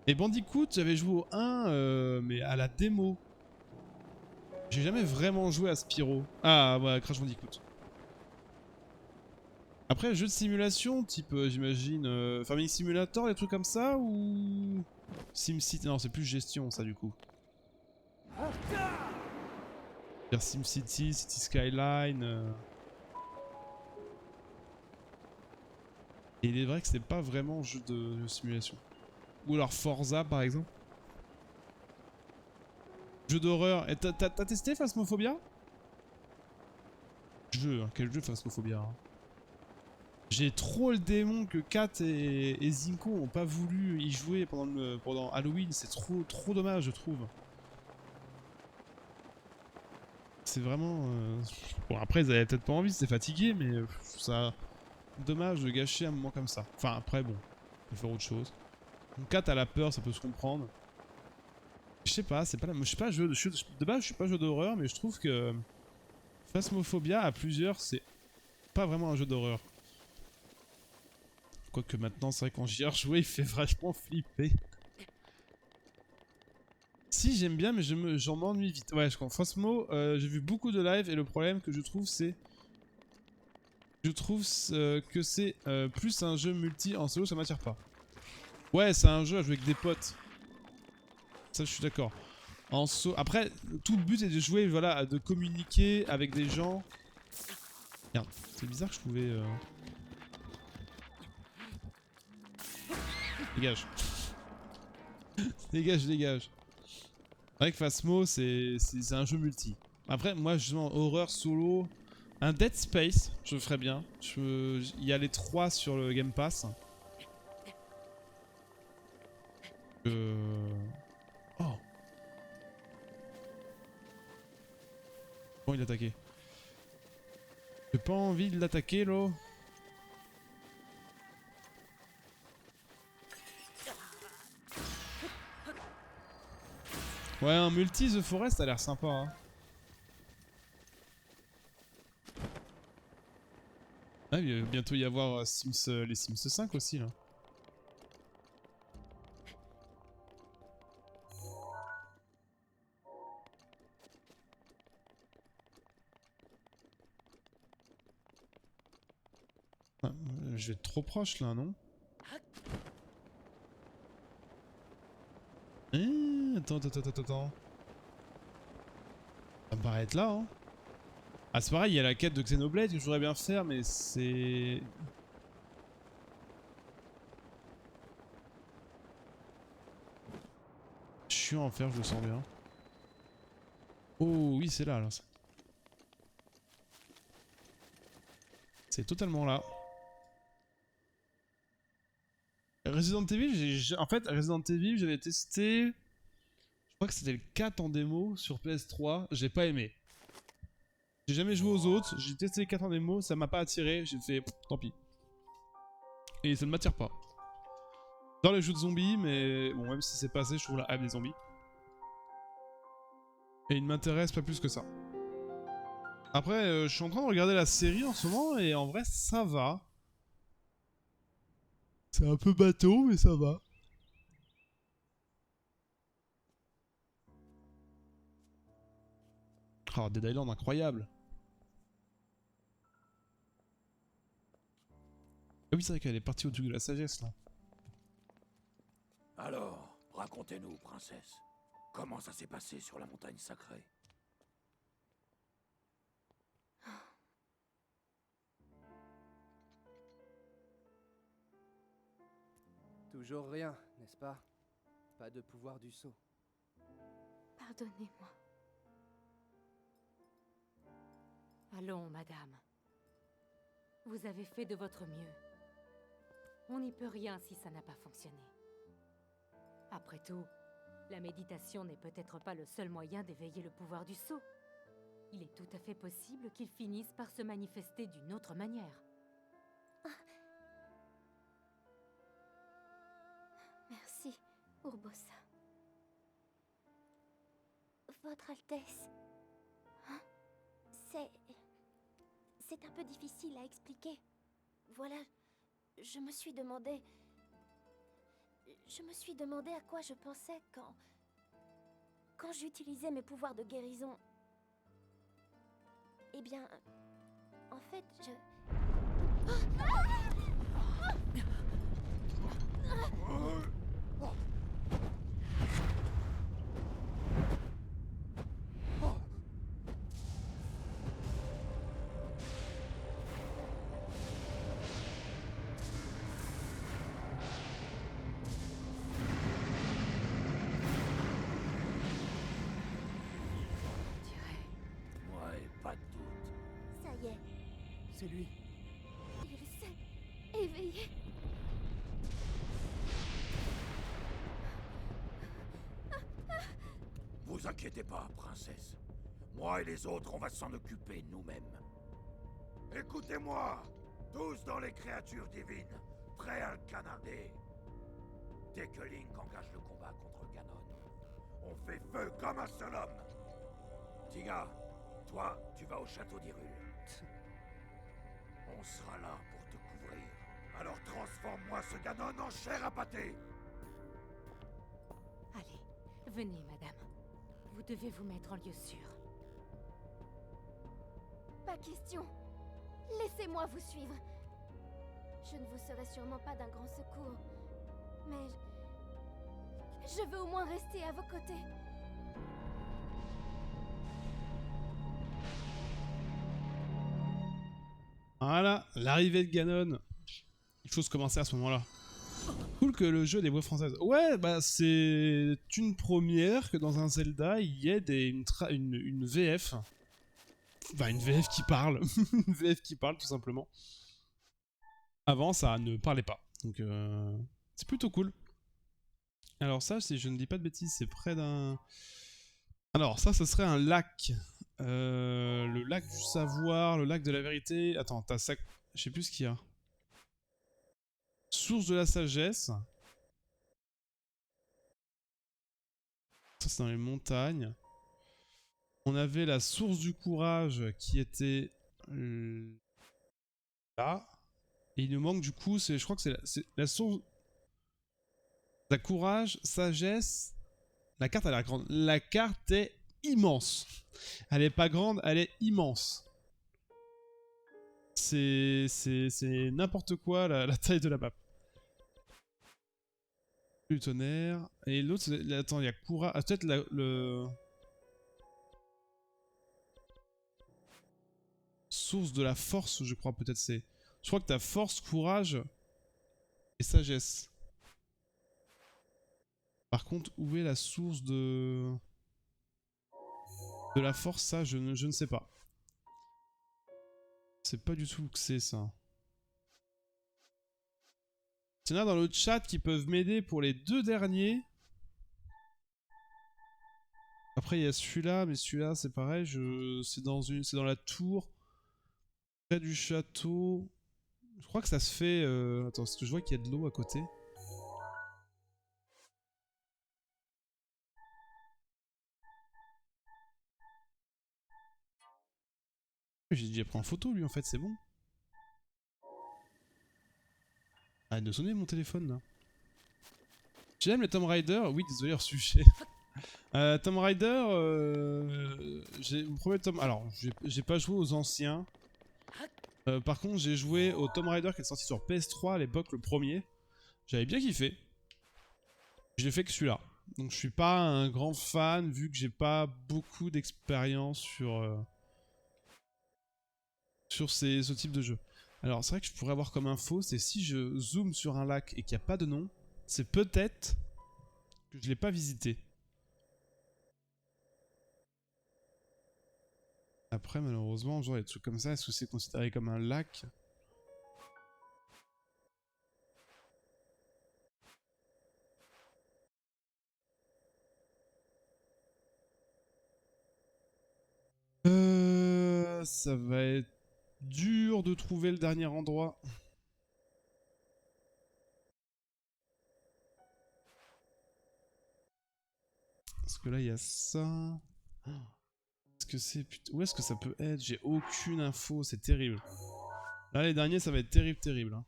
Et Bandicoot, j'avais joué au 1, mais à la démo. J'ai jamais vraiment joué à Spyro. Ah, ouais, Crash Bandicoot. Après, jeu de simulation, type, j'imagine, Farming Simulator, des trucs comme ça, ou... SimCity, non, c'est plus gestion, ça, du coup. Vers SimCity, City Skyline... Et il est vrai que c'est pas vraiment jeu de simulation. Ou alors Forza, par exemple. Jeu d'horreur. Et t'as testé Phasmophobia? Jeu, hein. Quel jeu Phasmophobia hein. J'ai trop le démon que Kat et Zinko ont pas voulu y jouer pendant Halloween. C'est trop dommage, je trouve. C'est vraiment... Bon, après, ils avaient peut-être pas envie, c'était fatigué, mais ça... Dommage de gâcher un moment comme ça. Enfin, après, bon, on peut faire autre chose. Donc, Kat a la peur, ça peut se comprendre. Je sais pas, c'est pas la... Je suis pas jeu de base, je suis pas jeu d'horreur, mais je trouve que... Phasmophobia, à plusieurs, c'est pas vraiment un jeu d'horreur. Quoique maintenant, c'est vrai quand j'y ai rejoué, il fait vachement flipper. Si, j'aime bien, mais j'en m'ennuie vite. Ouais, je comprends. Phasmo, j'ai vu beaucoup de live, et le problème que je trouve, c'est... Je trouve que c'est plus un jeu multi en solo, ça m'attire pas. Ouais, c'est un jeu à jouer avec des potes. Ça, je suis d'accord. Après, tout le but est de jouer, voilà, de communiquer avec des gens. Merde, c'est bizarre que je pouvais... Dégage. Dégage. C'est vrai que Phasmo, c'est un jeu multi. Après, moi, justement, horreur solo... Un Dead Space, je ferais bien. Il y a les 3 sur le Game Pass. Oh. Bon, il a attaqué. J'ai pas envie de l'attaquer, là. Ouais, un multi The Forest a l'air sympa. Hein. Ah, il va bientôt y avoir les Sims 5 aussi, là. Ah, je vais être trop proche, là, non? Attends. Ça me paraît être là, hein. Ah, c'est pareil, il y a la quête de Xenoblade que je voudrais bien faire, mais c'est... Chiant à faire, je le sens bien. Oh, oui, c'est là, là. C'est totalement là. Resident Evil, en fait, Resident Evil, j'avais testé... Je crois que c'était le 4 en démo sur PS3, j'ai pas aimé. J'ai jamais joué aux autres, j'ai testé les 4 en démo, ça m'a pas attiré, j'ai fait tant pis. Et ça ne m'attire pas. Dans les jeux de zombies, mais bon, même si c'est passé, je trouve la hype des zombies. Et il ne m'intéresse pas plus que ça. Après, je suis en train de regarder la série en ce moment, et en vrai, ça va. C'est un peu bateau, mais ça va. Oh, Dead Island, incroyable. Ah oui, c'est vrai qu'elle est partie au-dessus de la sagesse, là. Alors, racontez-nous, princesse. Comment ça s'est passé sur la montagne sacrée? Toujours rien, n'est-ce pas? Pas de pouvoir du sceau. Pardonnez-moi. Allons, madame. Vous avez fait de votre mieux. On n'y peut rien si ça n'a pas fonctionné. Après tout, la méditation n'est peut-être pas le seul moyen d'éveiller le pouvoir du sceau. Il est tout à fait possible qu'il finisse par se manifester d'une autre manière. Merci, Urbosa. Votre Altesse. Hein? C'est un peu difficile à expliquer. Voilà, je me suis demandé... Je me suis demandé à quoi je pensais quand j'utilisais mes pouvoirs de guérison. Eh bien, en fait, je... Ouais, pas de doute. Ça y est, C'est lui. il s'est éveillé. Vous inquiétez pas, princesse. Moi et les autres, on va s'en occuper nous-mêmes. Écoutez-moi, tous dans les créatures divines, prêts à le canarder. Dès que Link engage le combat contre Ganon, on fait feu comme un seul homme. Tiga, toi, tu vas au château d'Hyrule. On sera là pour te couvrir. Alors transforme-moi ce Ganon en chair à pâté. Allez, venez, madame. Vous devez vous mettre en lieu sûr. Pas question. Laissez-moi vous suivre. Je ne vous serai sûrement pas d'un grand secours, mais je veux au moins rester à vos côtés. Voilà, l'arrivée de Ganon. Il faut se commencer à ce moment-là. Cool que le jeu ait des voix françaises. Ouais, bah c'est une première que dans un Zelda, il y ait une VF. Bah une VF qui parle. Une VF qui parle, tout simplement. Avant, ça ne parlait pas. Donc, c'est plutôt cool. Alors ça, si je ne dis pas de bêtises, c'est près d'un... Alors ça, ce serait un lac. Le lac du savoir, le lac de la vérité. Attends, t'as ça... Je sais plus ce qu'il y a. Source de la sagesse. Ça, c'est dans les montagnes. On avait la source du courage qui était là. Et il nous manque du coup, je crois que c'est la source... La courage, sagesse... La carte, elle est grande. La carte est immense. Elle est pas grande, elle est immense. C'est n'importe quoi la taille de la map. Le tonnerre. Et l'autre, attends, il y a courage. Ah, peut-être le... Source de la force, je crois, peut-être c'est. Je crois que t'as force, courage et sagesse. Par contre, où est la source de la force? Ça, je ne sais pas. C'est pas du tout que c'est ça. Il y en a dans le chat qui peuvent m'aider pour les deux derniers. Après, il y a celui-là, mais celui-là, c'est pareil. C'est dans la tour. Près du château. Je crois que ça se fait... Attends, parce que je vois qu'il y a de l'eau à côté. J'ai déjà pris en photo, lui, en fait, c'est bon. Arrête de sonner mon téléphone, là. J'aime les Tomb Raider. Oui, désolé, hors sujet. Tomb Raider, j'ai le premier Tomb... Alors, j'ai pas joué aux anciens. Par contre, j'ai joué au Tomb Raider qui est sorti sur PS3 à l'époque, le premier. J'avais bien kiffé. Je l'ai fait que celui-là. Donc je suis pas un grand fan vu que j'ai pas beaucoup d'expérience sur ce type de jeu. Alors c'est vrai que je pourrais avoir comme info, c'est si je zoome sur un lac et qu'il n'y a pas de nom, c'est peut-être que je l'ai pas visité. Après malheureusement, genre des trucs comme ça, est-ce que c'est considéré comme un lac ? Ça va être dur de trouver le dernier endroit. Parce que là, il y a ça. Est-ce que c'est... Où est-ce que ça peut être? J'ai aucune info, c'est terrible. Là, les derniers, ça va être terrible, terrible. Hein.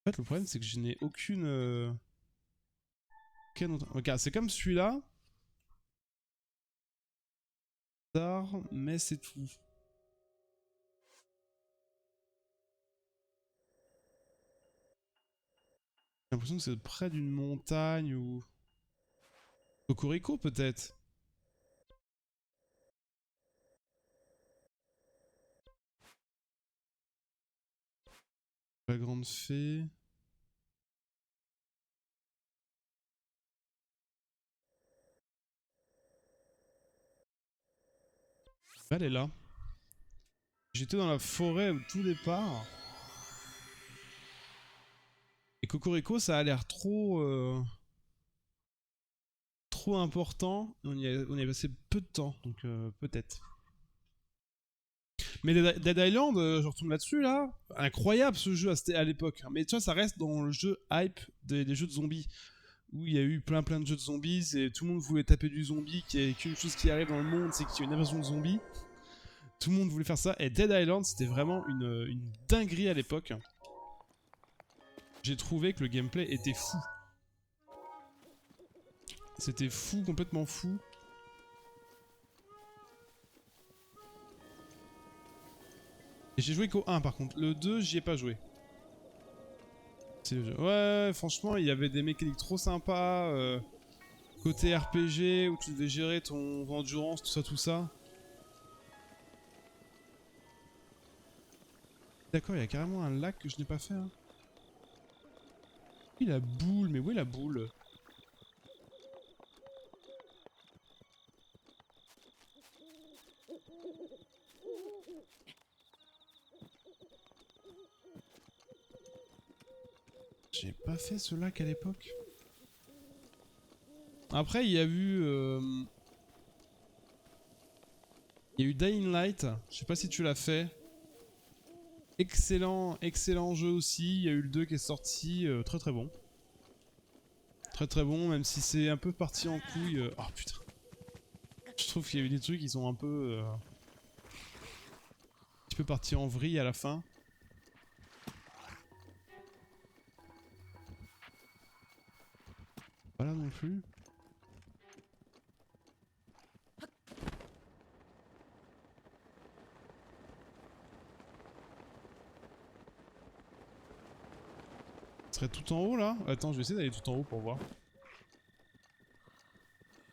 En fait, le problème, c'est que je n'ai aucune... Regarde, c'est comme celui-là. Mais c'est tout. J'ai l'impression que c'est près d'une montagne ou... Cocorico, peut-être. La grande fée... Elle est là. J'étais dans la forêt au tout départ. Et Cocorico, ça a l'air trop... trop important. On y a passé peu de temps, donc peut-être. Mais Dead Island, je retourne là-dessus, là. Incroyable ce jeu à l'époque. Mais tu vois, ça reste dans le jeu hype des jeux de zombies. Où il y a eu plein de jeux de zombies et tout le monde voulait taper du zombie. Qu'il y ait qu'une chose qui arrive dans le monde, c'est qu'il y a une invasion de zombies. Tout le monde voulait faire ça. Et Dead Island, c'était vraiment une dinguerie à l'époque. J'ai trouvé que le gameplay était fou. C'était fou, complètement fou. Et j'ai joué qu'au 1 par contre. Le 2, j'y ai pas joué. Ouais, franchement, il y avait des mécaniques trop sympas. Côté RPG, où tu devais gérer ton endurance, tout ça. D'accord, il y a carrément un lac que je n'ai pas fait. Hein. Oui, la boule, mais où est la boule? J'ai pas fait ce lac à l'époque. Après, il y a eu... Il y a eu Dying Light. Je sais pas si tu l'as fait. Excellent jeu aussi. Il y a eu le 2 qui est sorti. Très bon. Très bon, même si c'est un peu parti en couille. Oh putain. Je trouve qu'il y a eu des trucs qui sont un peu... un petit peu partis en vrille à la fin. Pas là non plus. Ce serait tout en haut là? Attends, je vais essayer d'aller tout en haut pour voir.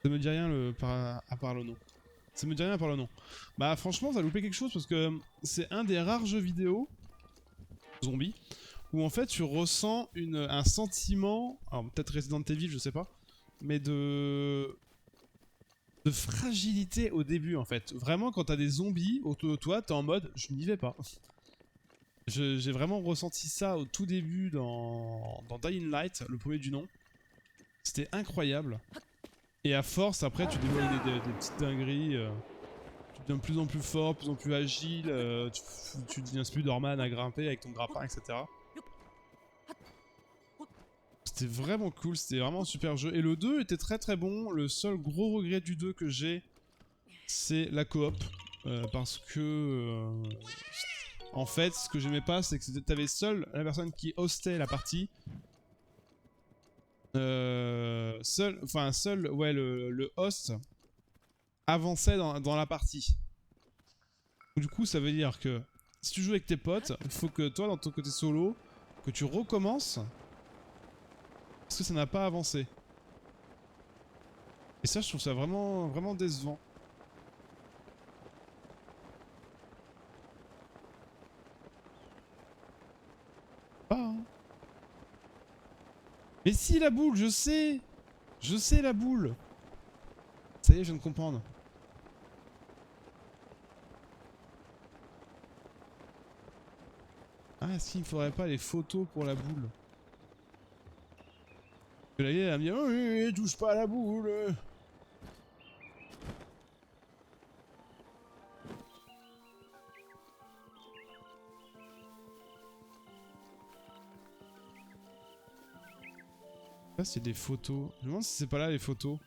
Ça me dit rien à part le nom. Ça me dit rien à part le nom. Bah franchement, ça a loupé quelque chose parce que c'est un des rares jeux vidéo zombies où en fait tu ressens un sentiment, alors peut-être Resident Evil, je sais pas, mais de fragilité au début en fait. Vraiment quand t'as des zombies autour de toi, t'es en mode je n'y vais pas. J'ai vraiment ressenti ça au tout début dans Dying Light, le premier du nom. C'était incroyable. Et à force, après, tu développes des petites dingueries. Tu deviens de plus en plus fort, de plus en plus agile. Tu deviens Spider-Man à grimper avec ton grappin, etc. C'était vraiment cool, c'était vraiment un super jeu. Et le 2 était très bon. Le seul gros regret du 2 que j'ai, c'est la coop. Parce que... en fait, ce que j'aimais pas, c'est que t'avais seule la personne qui hostait la partie. Ouais, le host avançait dans la partie. Du coup, ça veut dire que si tu joues avec tes potes, il faut que toi, dans ton côté solo, que tu recommences. Parce que ça n'a pas avancé. Et ça, je trouve ça vraiment décevant. Pas, hein. Mais si, la boule, je sais! Je sais, la boule! Ça y est, je viens de comprendre. Ah, si, il faudrait pas les photos pour la boule. Que là, elle va me dire, oh, oui, touche pas à la boule! Là, c'est des photos. Je me demande si c'est pas là les photos.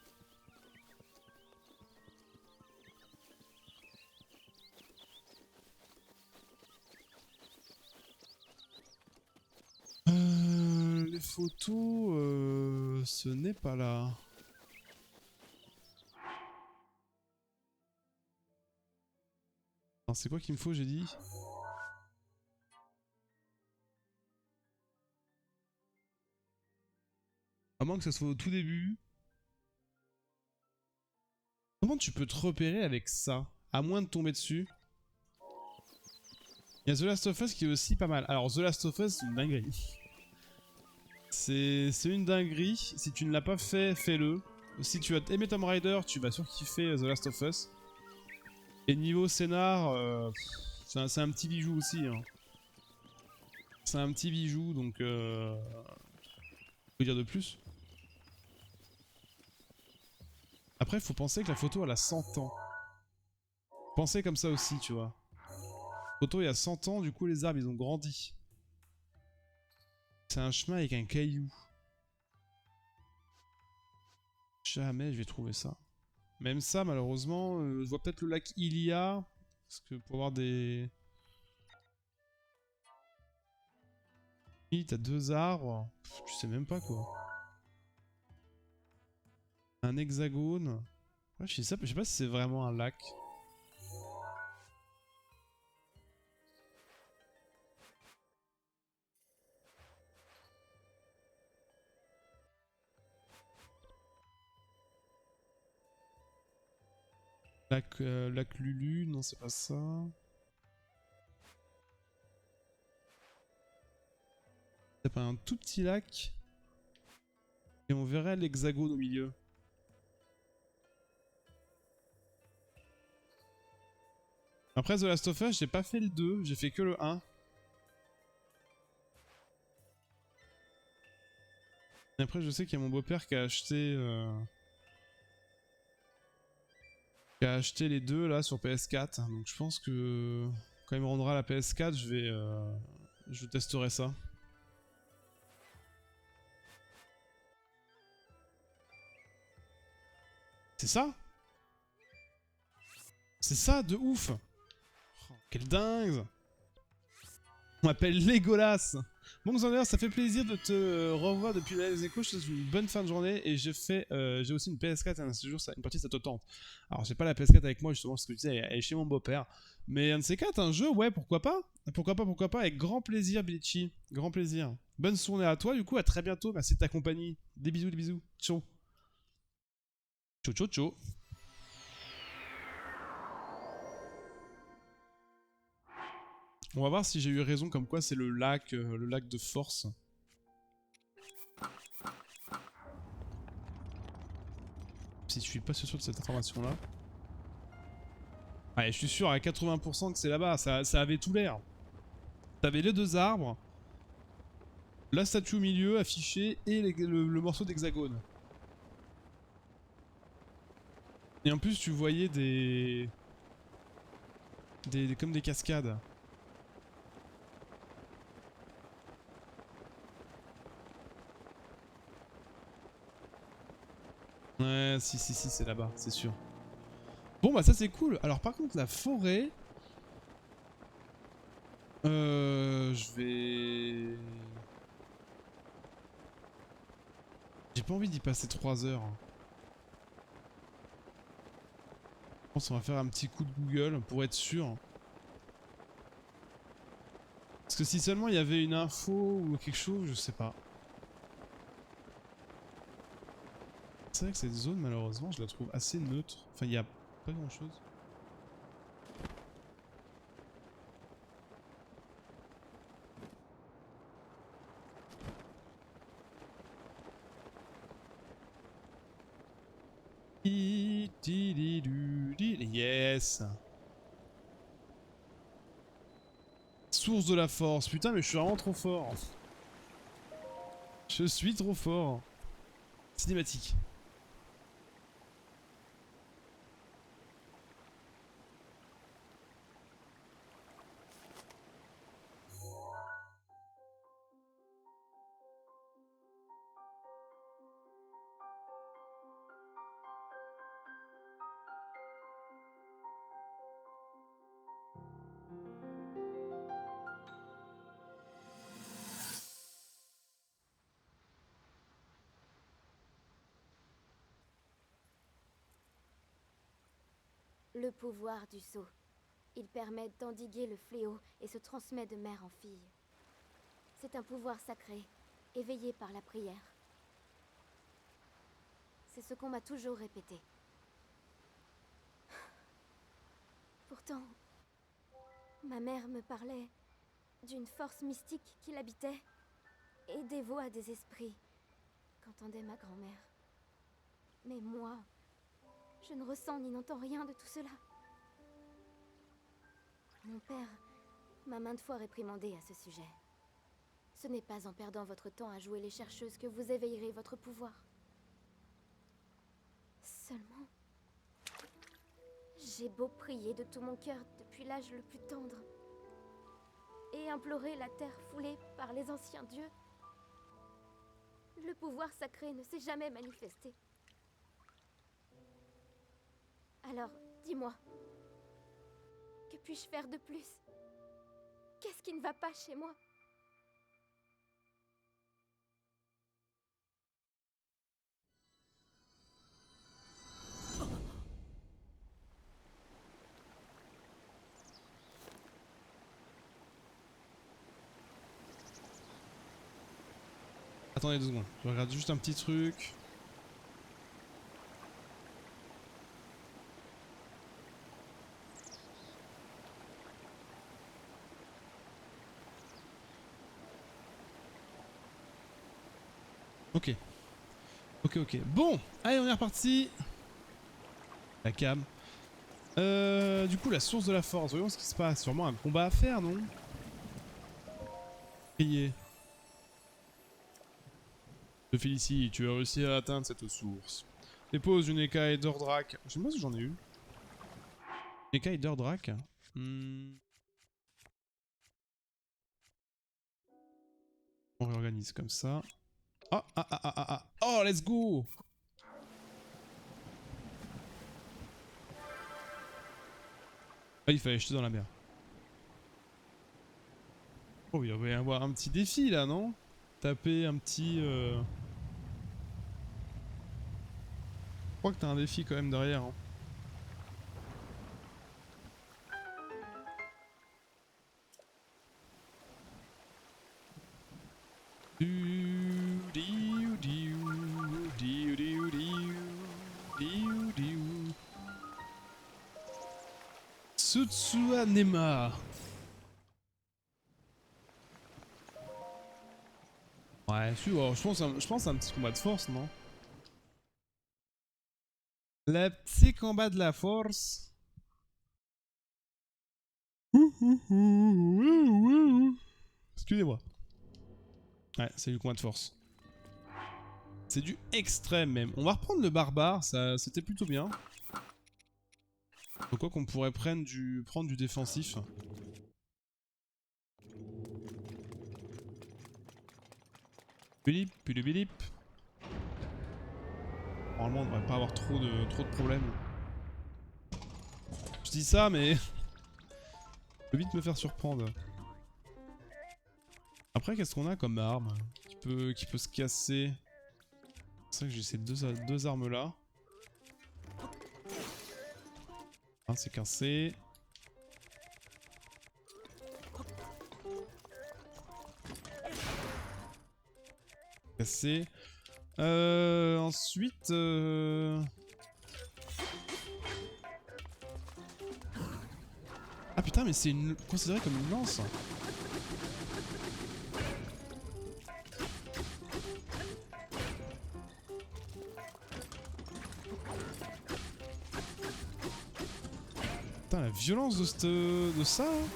Les photos, ce n'est pas là. Alors, c'est quoi qu'il me faut, j'ai dit? À moins que ça soit au tout début. Comment tu peux te repérer avec ça? À moins de tomber dessus. Il y a The Last of Us qui est aussi pas mal. Alors, The Last of Us, c'est une dinguerie. C'est une dinguerie. Si tu ne l'as pas fait, fais-le. Si tu as aimé Tomb Raider, tu vas surkiffer The Last of Us. Et niveau scénar, c'est un petit bijou aussi. Hein. C'est un petit bijou, donc... Je peux dire de plus. Après, il faut penser que la photo, elle a 100 ans. Pensez comme ça aussi, tu vois. La photo, il y a 100 ans, du coup, les arbres, ils ont grandi. C'est un chemin avec un caillou. Jamais je vais trouver ça. Même ça, malheureusement, je vois peut-être le lac Ilia. Parce que pour avoir des... Oui, t'as 2 arbres. Je sais même pas quoi. Un hexagone. Ouais, je sais pas si c'est vraiment un lac. Lac Lulu, non c'est pas ça. C'est pas un tout petit lac. Et on verrait l'hexagone au milieu. Après The Last of Us, j'ai pas fait le 2, j'ai fait que le 1. Et après je sais qu'il y a mon beau-père qui a acheté... qui a acheté les deux là sur PS4. Donc je pense que quand il me rendra la PS4, je testerai ça. C'est ça? C'est ça, de ouf! Oh, quel dingue! On m'appelle Legolas! Bon Xander, ça fait plaisir de te revoir depuis les échos. Je te souhaite une bonne fin de journée et j'ai aussi une PS4 et un séjour, une partie ça te tente. Alors j'ai pas la PS4 avec moi justement, ce que tu disais, elle est chez mon beau-père. Mais un de ces quatre, un jeu, ouais, pourquoi pas? Pourquoi pas, avec grand plaisir, Bilichi. Grand plaisir. Bonne journée à toi, du coup, à très bientôt. Merci de ta compagnie. Des bisous, des bisous. Ciao. Ciao, ciao, ciao. On va voir si j'ai eu raison, comme quoi c'est le lac de force. Si je suis pas sûr de cette information-là. Ouais, je suis sûr à 80% que c'est là-bas, ça avait tout l'air. T'avais les 2 arbres, la statue au milieu affichée et le morceau d'hexagone. Et en plus tu voyais comme des cascades. Ouais, si, c'est là-bas, c'est sûr. Bon, bah ça c'est cool. Alors par contre, la forêt... Je vais... J'ai pas envie d'y passer 3 heures. Je pense qu'on va faire un petit coup de Google pour être sûr. Parce que si seulement il y avait une info ou quelque chose, je sais pas. C'est vrai que cette zone, malheureusement, je la trouve assez neutre. Enfin, il n'y a pas grand-chose. Yes. Source de la force. Putain, mais je suis vraiment trop fort. Je suis trop fort. Cinématique. Le pouvoir du sceau. Il permet d'endiguer le fléau et se transmet de mère en fille. C'est un pouvoir sacré, éveillé par la prière. C'est ce qu'on m'a toujours répété. Pourtant, ma mère me parlait d'une force mystique qui l'habitait et des voix des esprits qu'entendait ma grand-mère. Mais moi, je ne ressens ni n'entends rien de tout cela. Mon père m'a maintes fois réprimandé à ce sujet. Ce n'est pas en perdant votre temps à jouer les chercheuses que vous éveillerez votre pouvoir. Seulement, j'ai beau prier de tout mon cœur depuis l'âge le plus tendre et implorer la terre foulée par les anciens dieux, le pouvoir sacré ne s'est jamais manifesté. Alors, dis-moi, que puis-je faire de plus? Qu'est-ce qui ne va pas chez moi? Attendez 2 secondes, je regarde juste un petit truc. Ok. Ok. Bon, allez, on est reparti. La cam. Du coup, la source de la force. Voyons ce qui se passe. Sûrement un combat à faire, non? Priez. Je te félicite, tu as réussi à atteindre cette source. Dépose une écaille d'Ordrak. Je sais pas si j'en ai eu. Une écaille d'Ordrak. On réorganise comme ça. Oh, let's go! Ah, il fallait jeter dans la mer. Oh, il va y avoir un petit défi là, non? Taper un petit... Je crois que t'as un défi quand même derrière. Hein. Tsutsuanema. Ouais, je pense à un petit combat de force, non? Le petit combat de la force. Excusez-moi. Ouais, c'est du combat de force. C'est du extrême même. On va reprendre le barbare, ça c'était plutôt bien. Donc quoi qu'on pourrait prendre du défensif. Bilip, bilip. Normalement on devrait pas avoir trop de problèmes. Je dis ça mais... je peux vite me faire surprendre. Après qu'est-ce qu'on a comme arme qui peut se casser? C'est vrai que j'ai ces deux armes là. Ah, c'est cassé. Cassé. Ensuite... Ah putain, mais c'est considéré comme une lance. Putain, la violence de ça. Hein.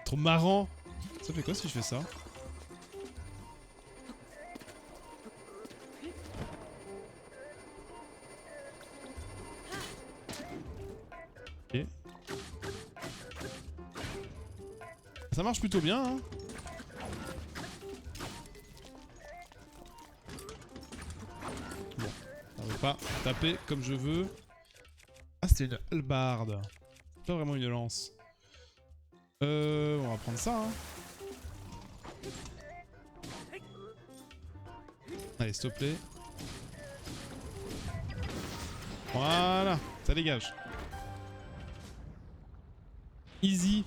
Trop marrant. Ça fait quoi si je fais ça? Ok. Ça marche plutôt bien, hein. Bon, ça veut pas taper comme je veux. Ah, c'était une hallebarde. Pas vraiment une lance. On va prendre ça, hein. Allez, s'il te plaît. Voilà, ça dégage. Easy.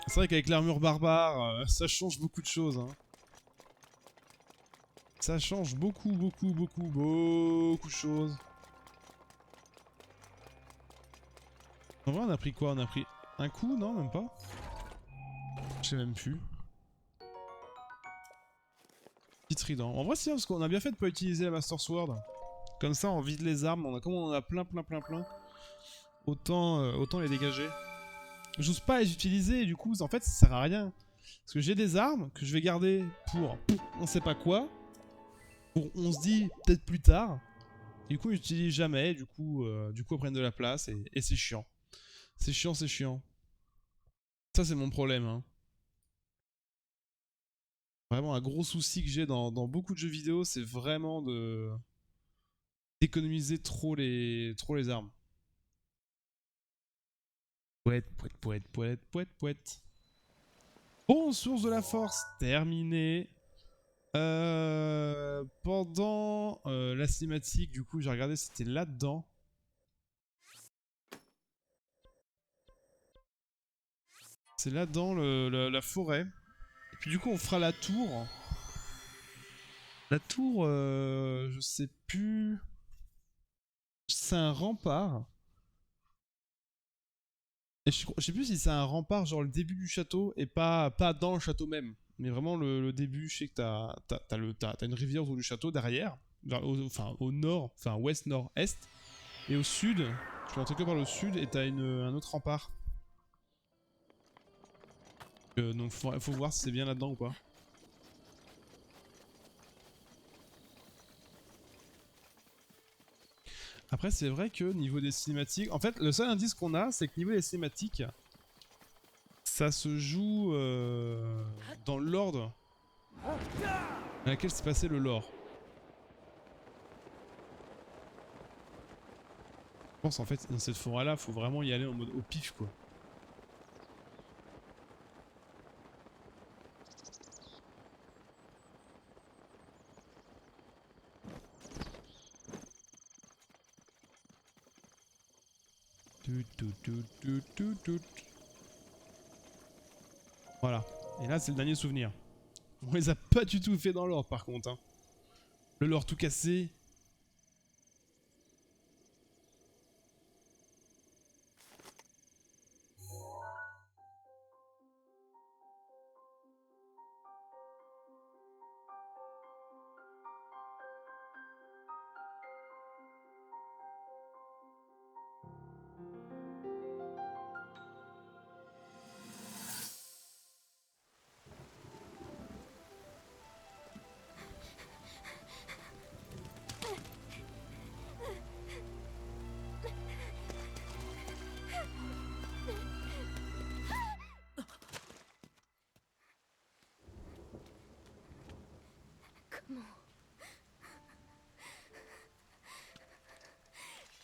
C'est vrai qu'avec l'armure barbare, ça change beaucoup de choses, hein. Ça change beaucoup de choses. En vrai, on a pris quoi? On a pris un coup? Non, même pas. Je sais même plus. Petit trident. En vrai, c'est bien parce qu'on a bien fait de pas utiliser la Master Sword. Comme ça, on vide les armes. Comme on en a plein. Autant les dégager. J'ose pas les utiliser et du coup, en fait, ça sert à rien. Parce que j'ai des armes que je vais garder pour on sait pas quoi. Pour on se dit peut-être plus tard. Du coup, j'utilise jamais. Du coup, elles prennent de la place et c'est chiant. C'est chiant. Ça, c'est mon problème, hein. Vraiment, un gros souci que j'ai dans beaucoup de jeux vidéo, c'est vraiment d'économiser trop les armes. Pouette. Bon, source de la force, terminé. Pendant la cinématique, du coup, j'ai regardé, c'était là-dedans. C'est là-dedans la forêt. Et puis du coup, on fera la tour. La tour, je sais plus. C'est un rempart. Et je sais plus si c'est un rempart, genre le début du château, et pas dans le château même. Mais vraiment le début, je sais que t'as une rivière autour du château derrière. Enfin, au nord, enfin ouest-nord-est. Et au sud, tu peux rentrer que par le sud, et t'as un autre rempart. Donc faut voir si c'est bien là-dedans ou pas. Après, c'est vrai que niveau des cinématiques... En fait, le seul indice qu'on a, c'est que niveau des cinématiques, ça se joue dans l'ordre dans lequel s'est passé le lore. Je pense en fait, dans cette forêt-là, faut vraiment y aller en mode au pif, quoi. Voilà. Et là, c'est le dernier souvenir. On les a pas du tout fait dans l'ordre, par contre, hein. Le lore tout cassé.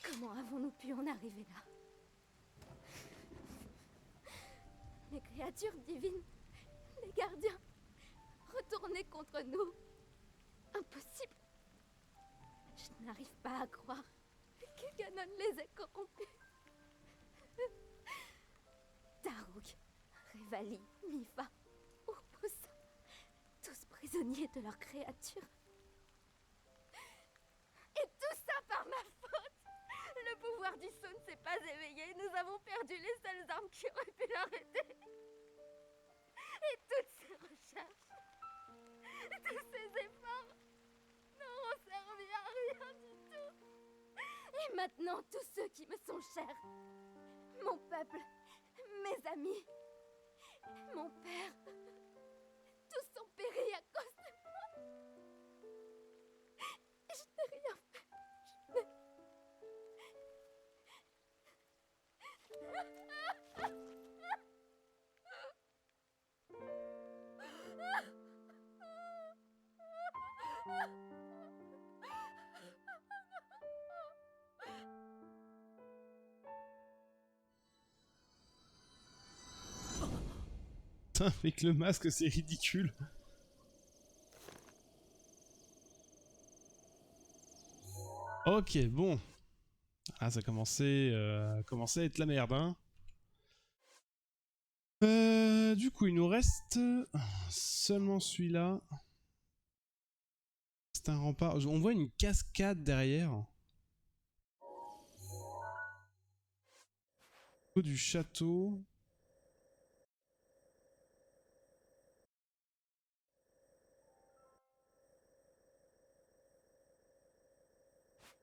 Comment avons-nous pu en arriver là? Les créatures divines, les gardiens, retournés contre nous. Impossible. Je n'arrive pas à croire que Ganon les ait corrompus. Daruk, Revali, Mifa, Urbosa, tous prisonniers de leurs créatures. Et tout ça par ma faute. Le pouvoir du saut ne s'est pas éveillé. Nous avons perdu les seules armes qui auraient pu l'arrêter. Et toutes ces recherches, tous ces efforts n'auront servi à rien du tout. Et maintenant, tous ceux qui me sont chers, mon peuple, mes amis, mon père, tous ont péri à cause de moi. Je n'ai rien fait. Putain, avec le masque, c'est ridicule. Ok, bon. Ah, ça commençait à être la merde, hein. Du coup, il nous reste seulement celui-là. C'est un rempart. On voit une cascade derrière. Au niveau du château.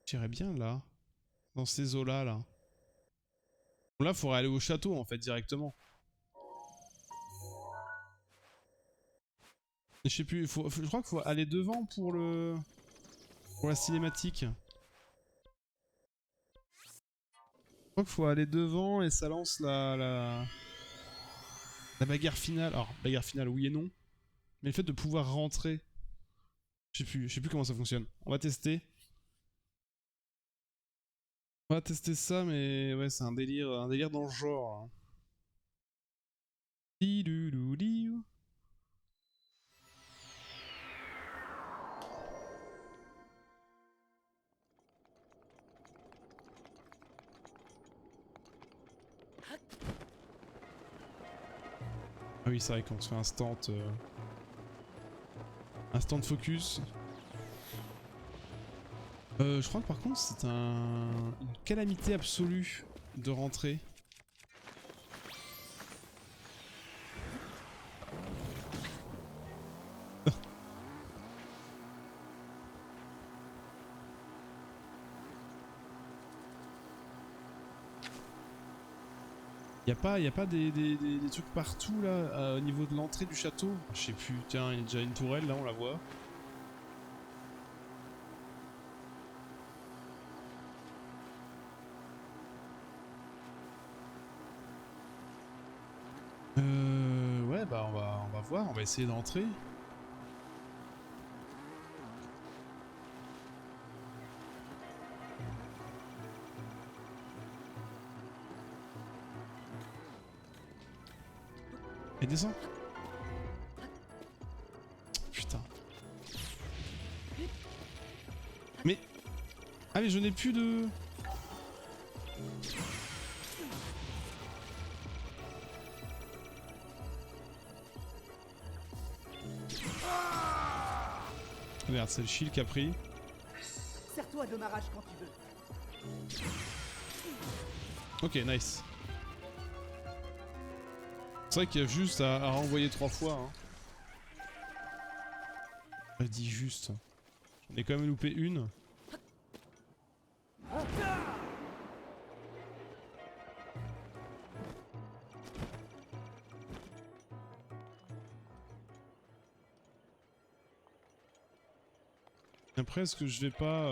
J'irais bien là. Dans ces eaux-là, là. Bon, là, il faudrait aller au château, en fait, directement. Je sais plus, je crois qu'il faut aller devant pour la cinématique. Je crois qu'il faut aller devant et ça lance la bagarre finale. Alors, bagarre finale, oui et non. Mais le fait de pouvoir rentrer. Je sais plus comment ça fonctionne. On va tester. On va tester ça, mais ouais, c'est un délire dans le genre. Hein. Diloulouliou. Ah oui, c'est vrai qu'on se fait instant focus. Je crois que par contre c'est une calamité absolue de rentrer. Y a pas des trucs partout là au niveau de l'entrée du château? Je sais plus, tiens, il y a déjà une tourelle là, on la voit. Ouais, bah on va voir, on va essayer d'entrer. Et descends. Putain. Mais... Ah mais je n'ai plus de... Merde, c'est le shield qui a pris. Serre-toi de ma rage quand tu veux. Ok, nice. C'est vrai qu'il y a juste à renvoyer 3 fois. Hein. Je dis juste. J'en ai quand même loupé une. Après, est-ce que je vais pas...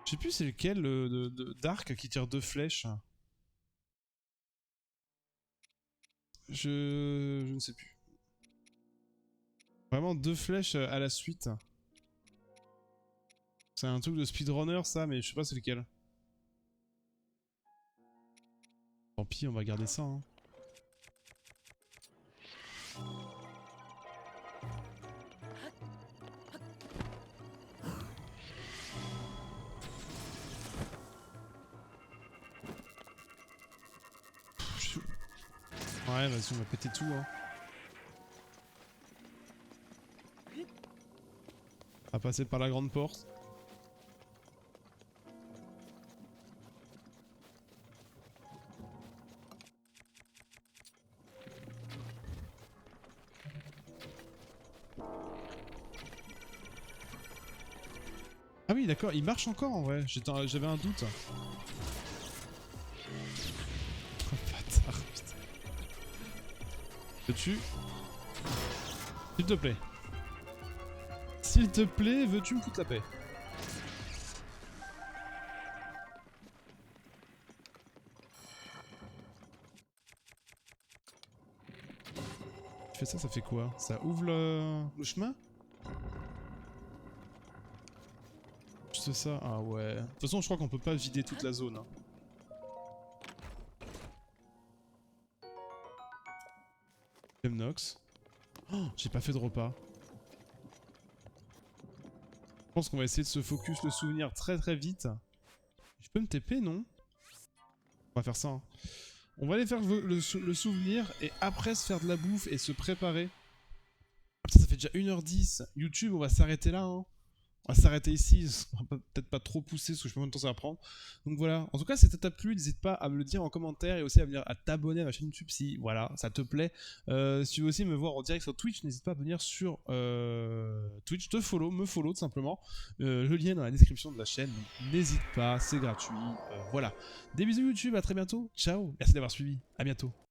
Je sais plus c'est lequel d'arc qui tire 2 flèches. Je ne sais plus. Vraiment 2 flèches à la suite. C'est un truc de speedrunner ça, mais je sais pas c'est lequel. Tant pis, on va garder ça. Hein. Ouais, vas-y, on va péter tout. Hein. On va passer par la grande porte. Ah oui, d'accord, il marche encore en vrai. J'avais un doute. Oh bâtard, putain. Veux-tu? S'il te plaît. S'il te plaît, veux-tu me foutre la paix? Tu fais ça, ça fait quoi? Ça ouvre le chemin? Juste ça? Ah ouais. De toute façon, je crois qu'on peut pas vider toute la zone. Hein. box. Oh, j'ai pas fait de repas. Je pense qu'on va essayer de se focus le souvenir très très vite. Je peux me TP, non? On va faire ça. Hein. On va aller faire le souvenir et après se faire de la bouffe et se préparer. Ça fait déjà 1h10. YouTube, on va s'arrêter là. Hein. On va s'arrêter ici. On va peut-être pas trop pousser parce que je sais pas combien de temps ça va prendre. Donc voilà. En tout cas, si ça t'a plu, n'hésite pas à me le dire en commentaire et aussi à venir à t'abonner à ma chaîne YouTube si voilà, ça te plaît. Si tu veux aussi me voir en direct sur Twitch, n'hésite pas à venir sur Twitch, me follow tout simplement. Le lien est dans la description de la chaîne. N'hésite pas, c'est gratuit. Voilà. Des bisous YouTube, à très bientôt. Ciao. Merci d'avoir suivi. À bientôt.